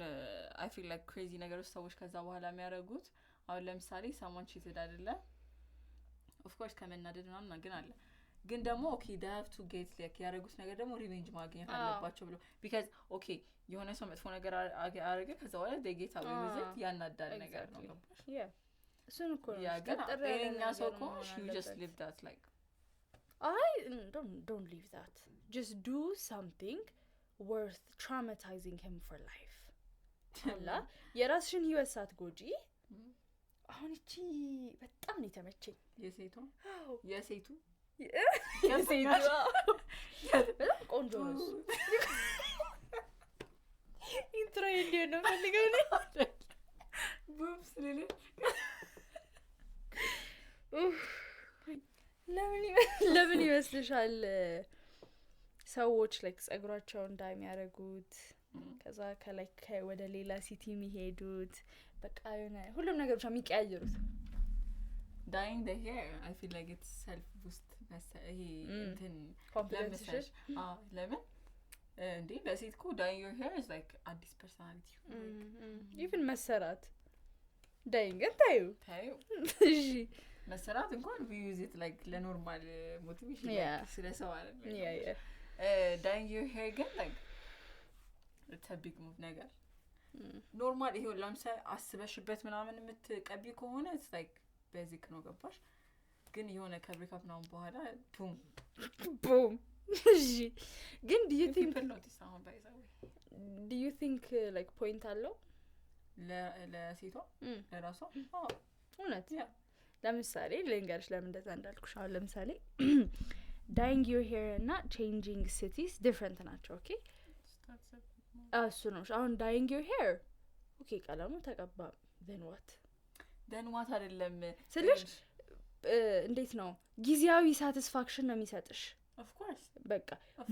I feel like crazy ነገሮች ሰዎች ከዛ በኋላ የሚያደርጉት አሁን ለምሳሌ someone cheated አይደለ of course ከመናደድ ምናምን ግን አለ ግን ደግሞ okay they have to get like ያደረጉት ነገር ደግሞ revenge ማግኘት አለባቸው ብሎ because okay የሆነ ሰው መጥፎ ነገር አረገ ከዛ በኋላ they get away with it ያናዳል ነገር ነው ገባሽ yeah እሱን እኮ ነው ጤነኛ ሰው ከሆንሽ you just live that like don't leave that just do something worth traumatizing him for life አላ የራስሽን ህይወት ሳትጎጂ አሁን እቺ በጣም ነው የተመቸኝ የሴቱ በጣም ቆንጆ ነው ኢንትሮ እንዲህ ነው ፈልገው ነው ቡብስ ለለ ለምን ይመስልሻል ሰዎች like ጸጉራቸውን ዳይ የሚያደርጉት ከዛ ከላይ ወደ ሌላ ሲቲ የሚሄዱት በቃ የሆነ ሁሉም ነገር ብቻ የሚቀያየሩት dyeing the hair I feel like it's self boost ይሄ እንትን ለምሳሌ ለምን እንዴ ለሴት እኮ dyeing your hair is like addis personality even መሰራት dyeing ግን ታዩ እሺ መሰራት እንኳን we use it like ለኖርማል motivation like ስለሰው አይደል yeah dyeing your hair ግን like it's a big move ነገር ኖርማል ይሄው ለምሳሌ አስበሽበት ምናምን የምትቀቢ ከሆነ it's like basic ነው ገባሽ ግን የሆነ ከብሬክአፕ ነው በኋላ boom እሺ ግን do you think notice አሁን by the way do you think like point አለው ለሴቷ ለራሷ እውነት ለምሳሌ ልንገርሽ ለምን እንደዛ እንዳልኩሽ አሁን ለምሳሌ dyeing your hair እና changing cities different ናቸው okay እሱ ነው አሁን dyeing your hair okay ቀለሙ ተቀባ then what አይደለም ስለሽ እንዴት ነው ጊዜያዊ satisfaction ነው የሚሰጥሽ of course በቃ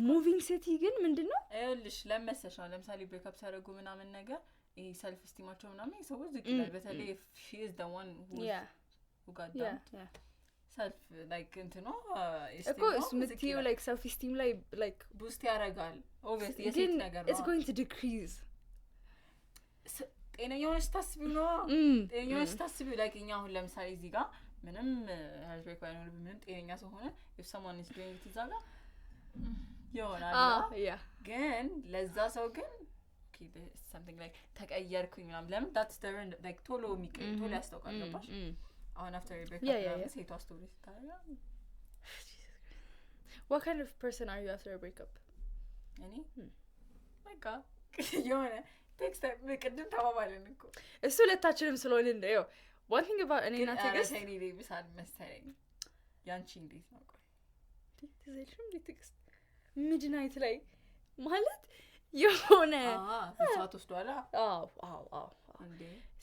moving city ግን ምንድነው አይልሽ ለምሳሌ ለምሳሌ breakup ሳደርጉ ምናምን ነገር ይሄ self esteemቸው ምናምን ሰው ዝቅ ይላል በተለይ if she is the one who got dumped self like እንት ነው of course ምትዩ like self esteem like boost ያደርጋል obviously የሴት ነገር ነው it's going to decrease ጤነኛው ስታስቢው like እኛ አሁን ለምሳሌ እዚህ ጋር ምንም heartbreak ባይኖር ምንም ጤነኛ ሰው ሆነ if someone is doing it እዛጋ ይሆናል ግን ለዛ ሰው ግን okay there's something like ተቀየርኩኝ ምናምን ለምን that's the like ቶሎ የሚቀየር ቶሎ ያስታውቃል ገባሽ አሁን after a breakup ሴቷ ስቶሪ ስታረጋ what kind of person are you after a breakup እኔ በቃ የሆነ ቴክስት በቅድም ተባባልን እኮ እሱ ለታችንም ስለሆነ እንደው one thing about እኔና ትግስት እኔ ቢሳል መሰለኝ ያንቺ እንዴት ነው ቆይ ትዘልሽም ቴክስት ሚድናይት ላይ ማለት የሆነ ሰዓት ወስዷል አዎ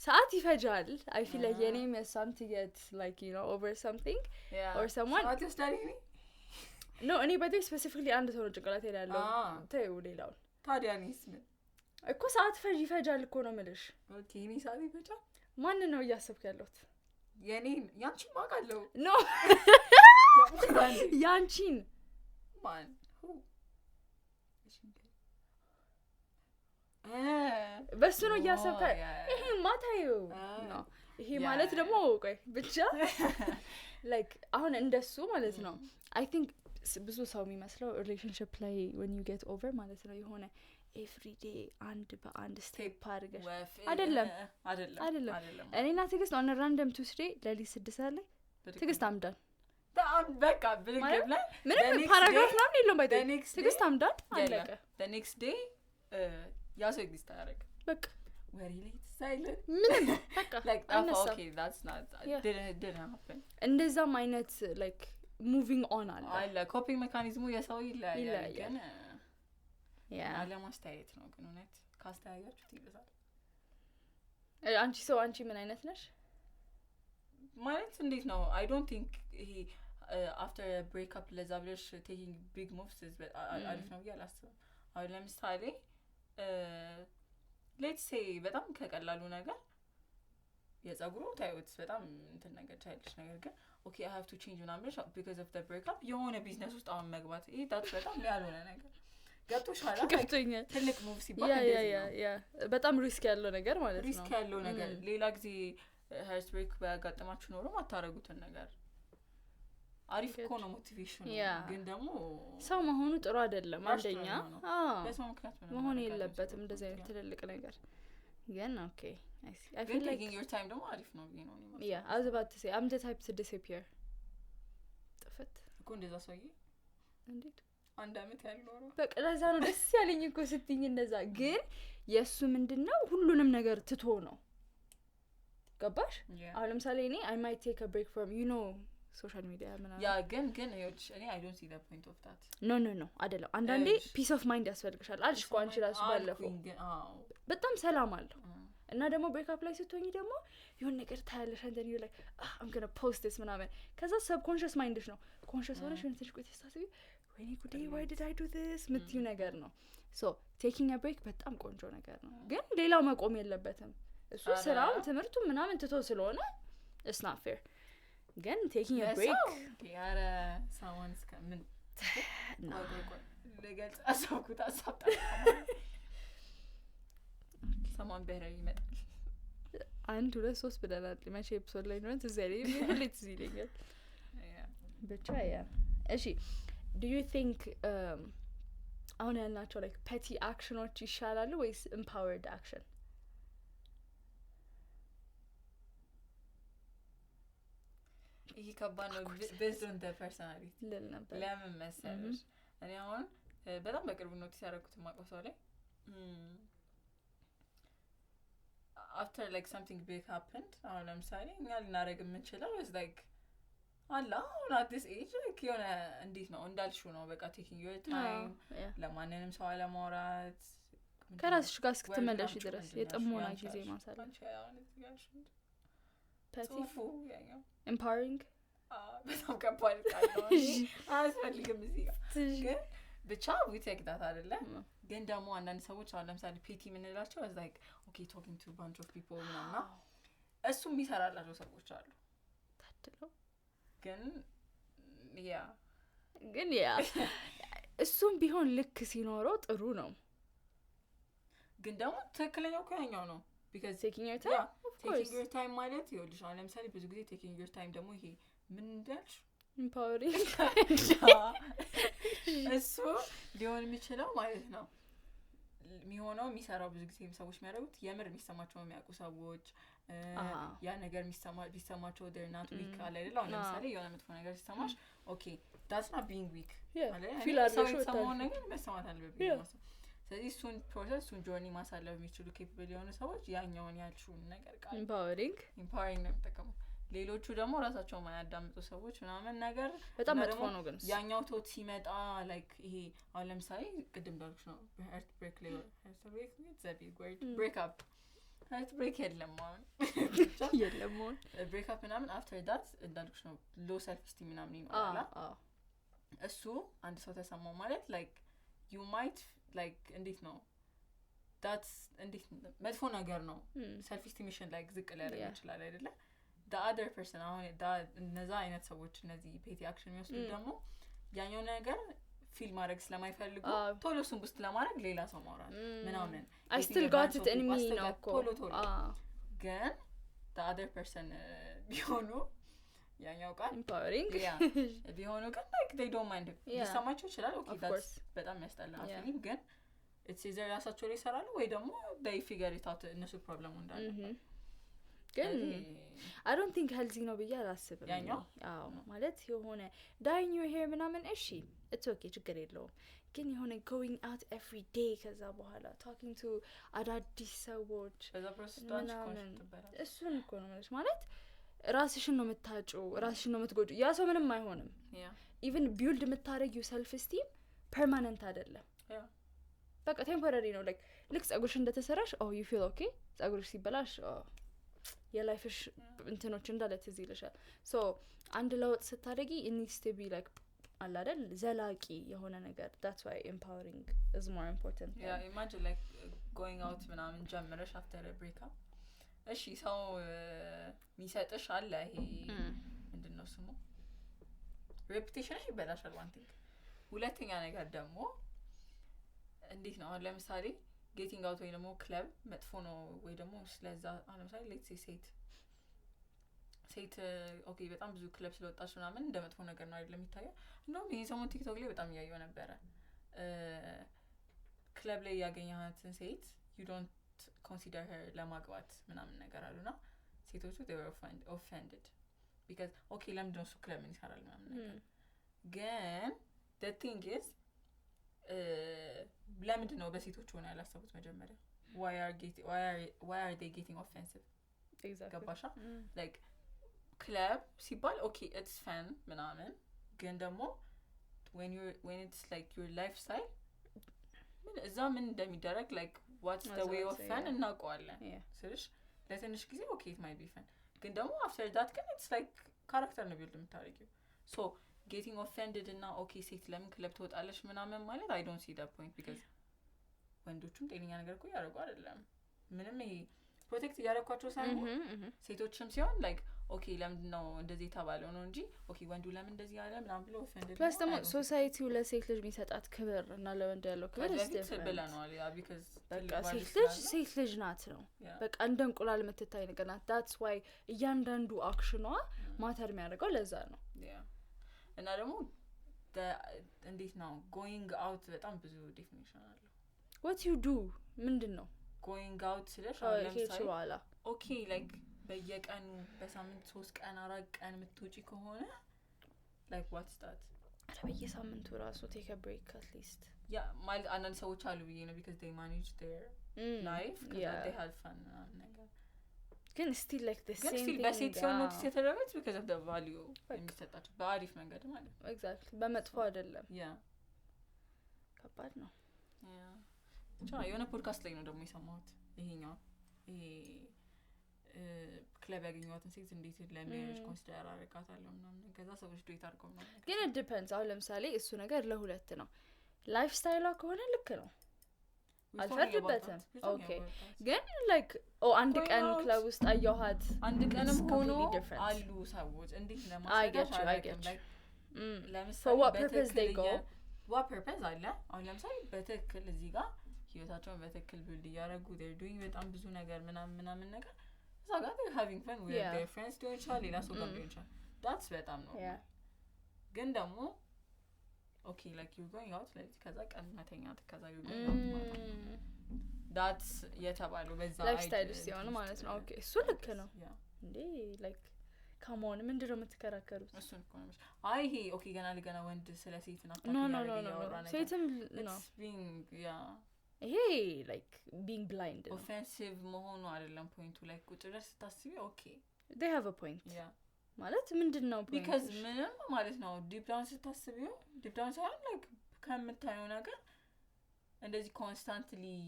ሰዓት ይፈጃል I feel like your name is something it's like you know over something or someone ሰዓት ወስዷል no እኔ በዚህ ስፔሲፊካሊ አንድ ሰው ነው ጭንቅላቴ ላይ ያለው ተይው ሌላው ታዲያ እኔስ ምን እኮ ሰዓት ይፈጃል እኮ ነው የምልሽ ኦኬ እኔ ሰዓት ይፈጃል ማን ነው እያሰብክ ያለሁት የኔን ያንቺን ማውቃለሁ ኖ ያንቺን ማን በሱ ነው እያሰብክ ይሄ ማታዩ ነው ይሄ ማለት ደግሞ ቆይ ብቻ like አሁን እንደሱ ማለት ነው I think ብዙ ሰው የሚመስለው ሪሌሽንሺፕ ላይ when you get over ማለት ነው የሆነ every day አንድ በአንድ ስቴፕ አድርገሽ አይደለም እኔና ትግስት on a random Tuesday ለሊት 6 ላይ ትግስት አምዳን በቃ ብልግብ ላይ ምንም ፓራግራፍ ነው የለውም ባይ ትግስት አምዳን አለቀ the next day ያሰው ኤግዚስት አያደርግ በቃ where he late silent ምንም በቃ like okay that's not didn't happen እንደዛም አይነት like moving on አለ ኮፒንግ ሜካኒዝሙ የሰው ይለያያል ግን አለማስተያየት ነው ግን እውነት ካስተያያችሁት ይበዛል አንቺ ምን አይነት ነሽ ማለት እንዴት ነው I don't think he after a breakup ለዛ ብለሽ taking big moves is አሪፍ ነው ያላስብ አሁን ለምሳሌ let's say በጣም ከቀላሉ ነገር የጸጉሩ ታዩት በጣም እንትን ነገር ቻይልድሽ ነገር ግን okay I have to change ምናምን ብለሽ because of the breakup የሆነ ቢዝነስ ውስጥ አሁን መግባት ይሄ that's በጣም ያልሆነ ነገር ገብቶሻል ገብቶኛል ትልቅ ሙቭ ሲባል እንደዚህ ያ በጣም ሪስክ ያለው ነገር ማለት ነው ሪስክ ያለው ነገር ሌላ ጊዜ heart break ባያጋጥማችሁ ኖሮ ማታረጉትን ነገር አሪፍ እኮ ነው ሞቲቬሽን ግን ደግሞ ሰው መሆኑ ጥሩ አይደለም አንደኛ ለሰው ምክንያት መሆን የለበትም እንደዚህ አይነት ትልልቅ ነገር ግን okay I feel like taking your time ደግሞ አሪፍ ነው you know yeah I was about to say I'm the type to disappear ጥፍት እኮ እንደዛ ሰውዬ እንዴት አንድ አመት ያለው ነው በቃ ለዛ ነው ደስ ያለኝ እኮ ስትኝ እንደዛ ግን የሱ ምንድነው ሁሉንም ነገር ትቶ ነው ገባሽ አሁን ለምሳሌ እኔ I might take a break from you know social media ምናምን ያ ግን እኔ I don't see the point of that no አይደለም አንዳንዴ peace of mind ያስፈልግሻል አልሽ እኮ አንቺ ራሱ ባለፈው በጣም ሰላም አለው እና ደግሞ breakup ላይ ስትሆኚ ደግሞ የሆነ ነገር ታያለሽ and then you like I'm going to post this ምናምን ከዛ subconscious mindሽ ነው conscious ሆነሽ እንትሽ ቆይ ተስታስቢ ወይኔ ጉዴ why did I do this ምትዩ ነገር ነው so taking a break በጣም ቆንጆ ነገር ነው ግን ሌላው መቆም የለበትም እሱ ስራው ትምህርቱ ምናምን ትቶ ስለሆነ it's not fair ግን taking a break ያረ someone's coming ነው ለገልጽ አሳውኩት አሳጣ someone better ይመጣል 1 2 3 ብለናል መቼ ኤፒሶድ ላይ ነው እዚህ ላይ ሁሌት እዚህ ይለኛል ብቻ ያ እሺ do you think አሁን ያልናቸው like petty actionዎች ይሻላሉ ወይስ empowered action ይሄ ከባድ ነው based on the personality ለምን መሰለሽ እኔ አሁን በጣም በቅርቡ ኖቲስ ያደረኩት ማቆሳው ላይ after like something big happened አሁን ለምሳሌ እኛ ልናደርግ የምንችለው is like አላ at this age like የሆነ እንዴት ነው እንዳልሽው ነው በቃ taking your time ለማንንም ሰው አለማውራት ከራስሽ ጋር እስክትመለሽ ድረስ የጥሞና ጊዜ ማሳለፍ empowering በጣም ከባድ ቃል ነው አያስፈልግም እዚህ ጋር ግን ብቻ we take that አይደለም ግን ደግሞ አንዳንድ ሰዎች አሁን ለምሳሌ ፔቲ ምንላቸው is like okay talking to a bunch of people ምናምን እሱም ይሰራላቸው ሰዎች አሉ ታድለው ግን ያ እሱም ቢሆን ልክ ሲኖረው ጥሩ ነው ግን ደግሞ ትክክለኛው ከኛው ነው because taking your time taking your time ማለት ይኸውልሽ አሁን ለምሳሌ ብዙ ጊዜ taking your time ደግሞ ይሄ ምን እንዳልሽ empowering እሱ ሊሆን የሚችለው ማለት ነው የሚሆነው የሚሰራው ብዙ ጊዜ ሰዎች የሚያደርጉት የምር የሚሰማቸው የሚያውቁ ሰዎች ያ ነገር ቢሰማቸው they're not weak አለ አይደል አሁን ለምሳሌ የሆነ መጥፎ ነገር ሲሰማሽ okay that's not being weak ሰው ነገር መሰማት አለበት ስለዚህ እሱን ፕሮሰስ እሱን ጆርኒ ማሳለፍ የሚችሉ ኬፓብል የሆኑ ሰዎች ያኛውን ያልሽውን ነገር ቃል empowering ነው የሚጠቀሙት ሌሎቹ ደግሞ ራሳቸው ማያዳምጡ ሰዎች ምናምን ነገር በጣም እና መጥፎ ደግሞ ነው ግን እሱ። ያኛው ቶት ሲመጣ ላይክ ይሄ አሁን ለምሳሌ ቅድም እንዳልኩሽ ነው ሀርት ብሬክ ላይ ብሬክ አፕ ሀርት ብሬክ የለም አሁን የለም አሁን ብሬክ አፕ ምናምን አፍተር ዳት እንዳልኩሽ ነው ሎ ሰልፍ ስቲም ምናምን ይኖራል እሱ አንድ ሰው ተሰማው ማለት ላይክ ዩ ማይት ላይክ እንዴት ነው ዳትስ እንዴት መጥፎ ነገር ነው ሰልፍ ስቲሜሽን ላይክ ዝቅ ሊያደርግ ይችላል አይደለ the other person አሁን እነዛ አይነት ሰዎች እነዚህ ፔቲ አክሽን የሚወስዱ ደግሞ ያኛው ነገር ፊል ማድረግ ስለማይፈልጉ ቶሎ እሱን ቡስት ለማድረግ ሌላ ሰው ማውራት ምናምን I still got it in me ነው እኮ ቶሎ ግን the other person ቢሆኑ ያኛው ቃል empowering ቢሆኑ ግን like they don't mind ሊሰማቸው ይችላል okay that's በጣም ያስጠላ ፊሊንግ ግን it's either ራሳቸው ላይ ይሰራሉ ወይ ደግሞ they figure it out እነሱ ፕሮብለሙ እንዳለ ግን I don't think healthy ነው ብዬ አላስብም ያኛው ማለት የሆነ dyeing your hair ምናምን እሺ it's okay ችግር የለውም ግን የሆነ going out every day ከዛ በኋላ talking to አዳዲስ ሰዎች ምናምን እሱን እኮ ነው ማለት ራስሽን ነው የምታጭው ራስሽን ነው የምትጎዱ ያ ሰው ምንም አይሆንም even build የምታረጊው self esteem permanent አይደለም በቃ temporary ነው like ልክ ጸጉርሽ እንደተሰራሽ you feel okay ጸጉርሽ ሲበላሽ የላይፍሽ እንትኖች እንዳለ ትዝ ይልሻል so አንድ ለውጥ ስታደርጊ it needs to be like አለ አይደል ዘላቂ የሆነ ነገር that's why empowering is more important imagine like going out ምናምን ጀምረሽ after a breakup እሺ ሰው ሚሰጥሽ አለ ይሄ ምንድነው ስሙ reputation ይበላሻል one thing ሁለተኛ ነገር ደግሞ እንዴት ነው አሁን ለምሳሌ ጌቲንግ አውት ወይ ደግሞ ክለብ መጥፎ ነው ወይ ደግሞ ስለዛ አሁን ለምሳሌ ሌትስ ሴት ኦኬ በጣም ብዙ ክለብ ስለወጣች ምናምን እንደ መጥፎ ነገር ነው አይደለም የሚታየው እንደውም ይሄ ሰሞን ቲክቶክ ላይ በጣም እያየሁ ነበረ ክለብ ላይ ያገኘሃትን ሴት you don't consider her ለማግባት ምናምን ነገር አሉና ሴቶቹ they were offended because okay ለምንድነው እሱ ክለብ ምን ይሰራል ምናምን ነገር ግን the thing is ለምንድን ነው በሴቶች ሆነ ያላሰቡት መጀመሪያ why are they getting offensive exactly ገባሻ like club ሲባል okay it's fun ምናምን ግን ደግሞ when it's like your lifestyle እዛ ምን እንደሚደረግ like what's the way of fun እናውቀዋለን ስለሽ ለትንሽ ጊዜ okay it might be fun ግን ደግሞ after that ግን it's like character ነው build የምታደርጊው so getting offended እና okay ሴት ለምን ክለብ ትወጣለሽ ምናምን ማለት I don't see that point because ወንዶቹም ጤነኛ ነገር እኮ ያደርጉ አይደለም ምንም ይሄ ፕሮቴክት ያደረኳቸው ሳይሆን ሴቶችም ሲሆን like okay ለምንድን ነው እንደዚህ የተባለው ነው እንጂ okay ወንዱ ለምን እንደዚህ ያለ ምናምን ብሎ offended plus ደግሞ ሶሳይቲው ለሴት ልጅ የሚሰጣት ክብር እና ለወንድ ያለው ክብር ብለናል because በቃ ሴት ልጅ ናት ነው በቃ እንደ እንቁላል የምትታይ ነገር ናት that's why እያንዳንዱ አክሽኗ ማተር የሚያደርገው ለዛ ነው እና ደግሞ እንዴት ነው going out በጣም ብዙ ዴፊኒሽን አለው what you do ምንድነው going out ስለሽ ለምሳሌ okay like በየቀኑ በሳምንት 3 ቀን 4 ቀን የምትወጪ ከሆነ like what's that አረ በየሳምንቱ ራሱ take a break at least ማለት አንዳንድ ሰዎች አሉ ብዬ ነው because they manage their life because they had fun ነገር ግን still like the same thing በሴት ሲሆን ኖቲስ የተደረገች because of the value የሚሰጣቸው በአሪፍ መንገድ ማለት ነው exactly በመጥፎ አይደለም ከባድ ነው የሆነ ፖድካስት ላይ ነው ደግሞ የሰማሁት ይሄኛው ይሄ ክለብ ያገኘዋትን ሴት እንዴት ለሜሪጅ ኮንሲደር አደረጋታለሁ ምናምን ከዛ ሰዎች ዱት አድርገው ነው ግን it depends አሁን ለምሳሌ እሱ ነገር ለሁለት ነው ላይፍ ስታይሏ ከሆነ ልክ ነው አልፈርድበትም ኦኬ ግን like አንድ ቀን ክለብ ውስጥ አየኋት አንድ ቀንም ሆኖ አሉ ሰዎች እንዴት ለማሳየት ለምሳሌ for what purpose they go what purpose አለ አሁን ለምሳሌ በትክክል እዚህ ጋር ህይወታቸውን በትክክል ቢልድ እያደረጉ they're doing በጣም ብዙ ነገር ምናምን ነገር እዛ ጋር they're having fun with their friends ሊሆን ይችላል ሌላ ሰው ጋር ሊሆን ይችላል that's በጣም ነው ግን ደግሞ okay like you're going out like ከዛ ቀን መተኛት ከዛ you're going out ማለት that's የተባለው በዛ ላይፍስታይል ሲሆን ማለት ነው ኦኬ እሱ ልክ ነው እንዴ like come on ምንድነው የምትከራከሩት እሱን እኮ ነው አይ ይሄ okay ገና ወንድ ስለ ሴት ናፍታ no ሴትም no being ይሄ like being blind offensive መሆኑ አይደለም ፖይንቱ like ቁጭ ብለሽ ስታስቢ okay they have a point yeah ማለት ምንድነው point because ምንም ማለት ነው deep down ስታስቢው deep down ሳይሆን like ከምታየው ነገር እንደዚህ constantly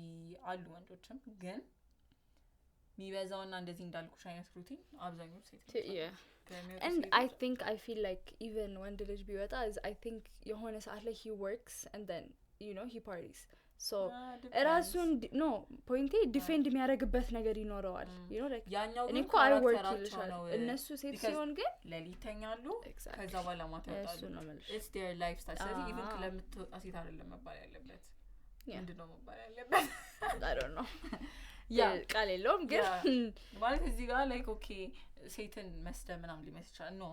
አሉ ወንዶችም ግን ሚበዛውና እንደዚህ እንዳልኩሽ አይነት ሩቲን አብዛኛው ሴት yeah and I feel like even when the ልጅ ቢወጣ is I think የሆነ ሰዓት ላይ he works and then you know he parties so ራሱን no point defend የሚያደርግበት ነገር ይኖረዋል you know like እኔ እኮ I work ይልሻል እነሱ ሴት ሲሆን ግን ለሊተኛሉ ከዛ በኋላ ማታ ይወጣሉ it's their lifestyle ስለዚህ even ለምትወጣ ሴት አይደለም መባል ያለበት ምንድነው መባል ያለበት I don't know ቃል የለውም ግን ማለት እዚህ ጋር like okay ሴትን መስደብ ምናምን ሊመስል ይችላል no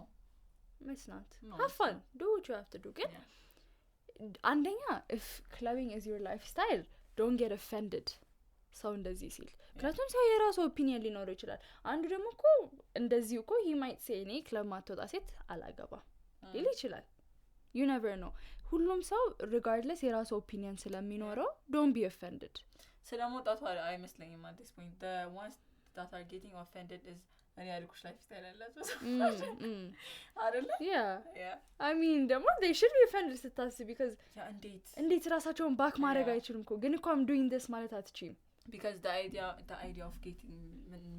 it's not have fun do what you have to do ግን አንደኛ if clubbing is your lifestyle don't get offended ሰው እንደዚህ ሲል ምክንያቱም ሰው የራሱ ኦፒኒየን ሊኖረው ይችላል አንዱ ደግሞ እኮ እንደዚህ እኮ he might say እኔ ክለብ ማትወጣ ሴት አላገባም ሊል ይችላል you never know ሁሉም ሰው regardless የራሱ ኦፒኒየን ስለሚኖረው don't be offended ስለመውጣቱ አይመስለኝም at this point the ones that are getting offended is እኔ ያልኩሽ lifestyle ያላችሁ አይደለ yeah I mean ደግሞ they should be offended ስታስቢ because እንዴት ራሳቸውን ባክ ማድረግ አይችሉም እኮ ግን እኮ I'm doing this ማለት አትችይም because the idea of getting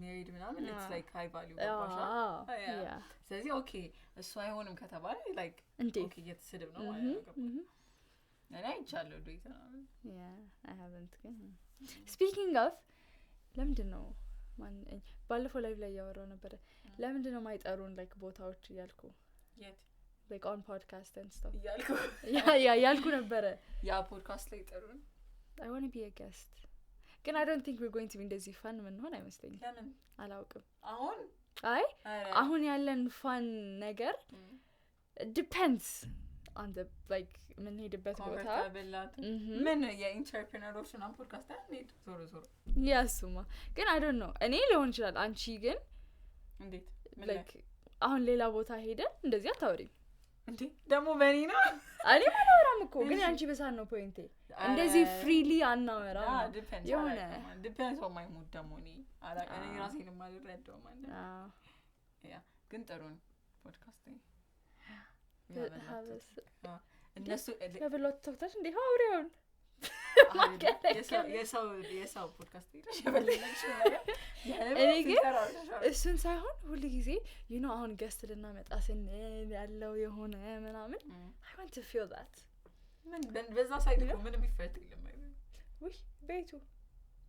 married ምናምን it's like high value yeah ስለዚህ okay እሱ አይሆንም ከተባለ like okay እየተሰደብ ነው ማለት ነው እኔ አይቻለሁ ዱይት ነው yeah I haven't ግን speaking of ለምንድን ነው ባለፈው ላይቭ ላይ ያወራው ነበር ለምንድን ነው ማይጠሩን like ቦታዎች ያልኩ የት like on podcast and stuff ያልኩ ያልኩ ነበር ያ ፖድካስት ላይ ጠሩን I want to be a guest ግን I don't think we're going to be እንደዚህ fun ምን ሆነ አይመስለኝም ለምን አላውቅም አሁን ያለን fun ነገር depends on the like ምን ሄድበት ቦታ ምን የኢንተርፕረነሮች እና ፖድካስት አንዴት ዞሮ ያሱማ ግን I don't know እኔ ሊሆን ይችላል አንቺ ግን እንዴት like አሁን ሌላ ቦታ ሄደን እንደዚህ አታወሪም እንዴ ደግሞ በእኔ ነው እኔ ማላወራም እኮ ግን አንቺ በሳን ነው ፖይንቴ እንደዚህ ፍሪሊ አናወራ የሆነ depends on my mood ደግሞ እኔ ራሴን ማልረዳው ማለት ያ ግን ጥሩ ነው ፖድካስት እነሱ ለብሎት ተውታሽ እንዴ አውሪውን የሰው ፖድካስት ይደረሽ እኔ ግን እሱን ሳይሆን ሁሉ ጊዜ you know አሁን ገስት ልናመጣ ስንል ያለው የሆነ ምናምን I want to feel that ምን በዛ ሳይድ እኮ ምንም ይፈርጥ የለም ወይ ቤቱ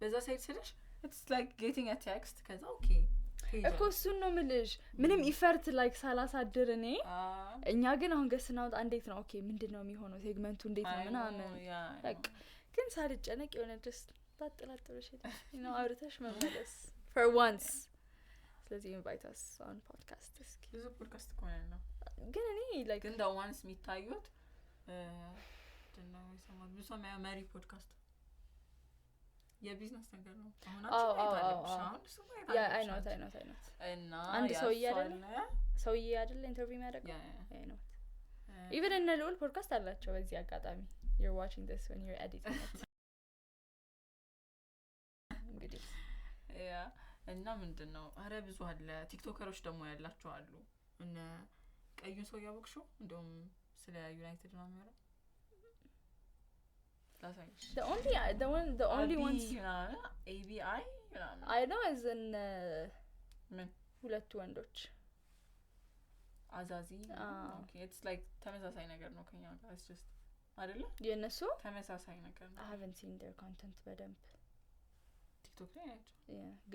በዛ ሳይድ ስለሽ it's like getting a text ከዛ okay እኮ እሱን ነው የምልሽ ምንም ኢፈርት ላይክ ሳላሳድር እኔ እኛ ግን አሁን ገስናው እንዴት ነው ኦኬ ምንድነው የሚሆነው ሴግመንቱ እንዴት ነው ምናምን like ግን ሳልጨነቅ የሆነ just ታጥላጥልሽ you know አውርተሽ መመለስ for once ስለዚህ invite us on podcast እስኪ ብዙ ፖድካስት እኮ ነው ግን እኔ like ግን the ones የሚታዩት ደናው ይሰማል ብዙ ማሪ ፖድካስት የቢዝነስ ነገር ነው አሁን ያ I know እና አንድ ሰውዬ አይደል ኢንተርቪው የሚያደርገው I know even in the podcast አላቸው በዚህ አጋጣሚ you're watching this when you're editing it እንግዲህ ያ እና ምንድነው አረ ብዙ አለ ቲክቶከሮች ደግሞ ያላቸው አሉ እና ቀዩ ሰው ያወቅሽው እንደውም ስለ ዩናይትድ ነው የሚያወራው the only ones ABI I know is in ምን ሁለት ወንዶች አዛዚ okay it's like ተመሳሳይ ነገር ነው ከኛ ጋር it's just አይደለ የነሱ ተመሳሳይ ነገር ነው I haven't seen their content በደንብ ቲክቶክ ላይ ናቸው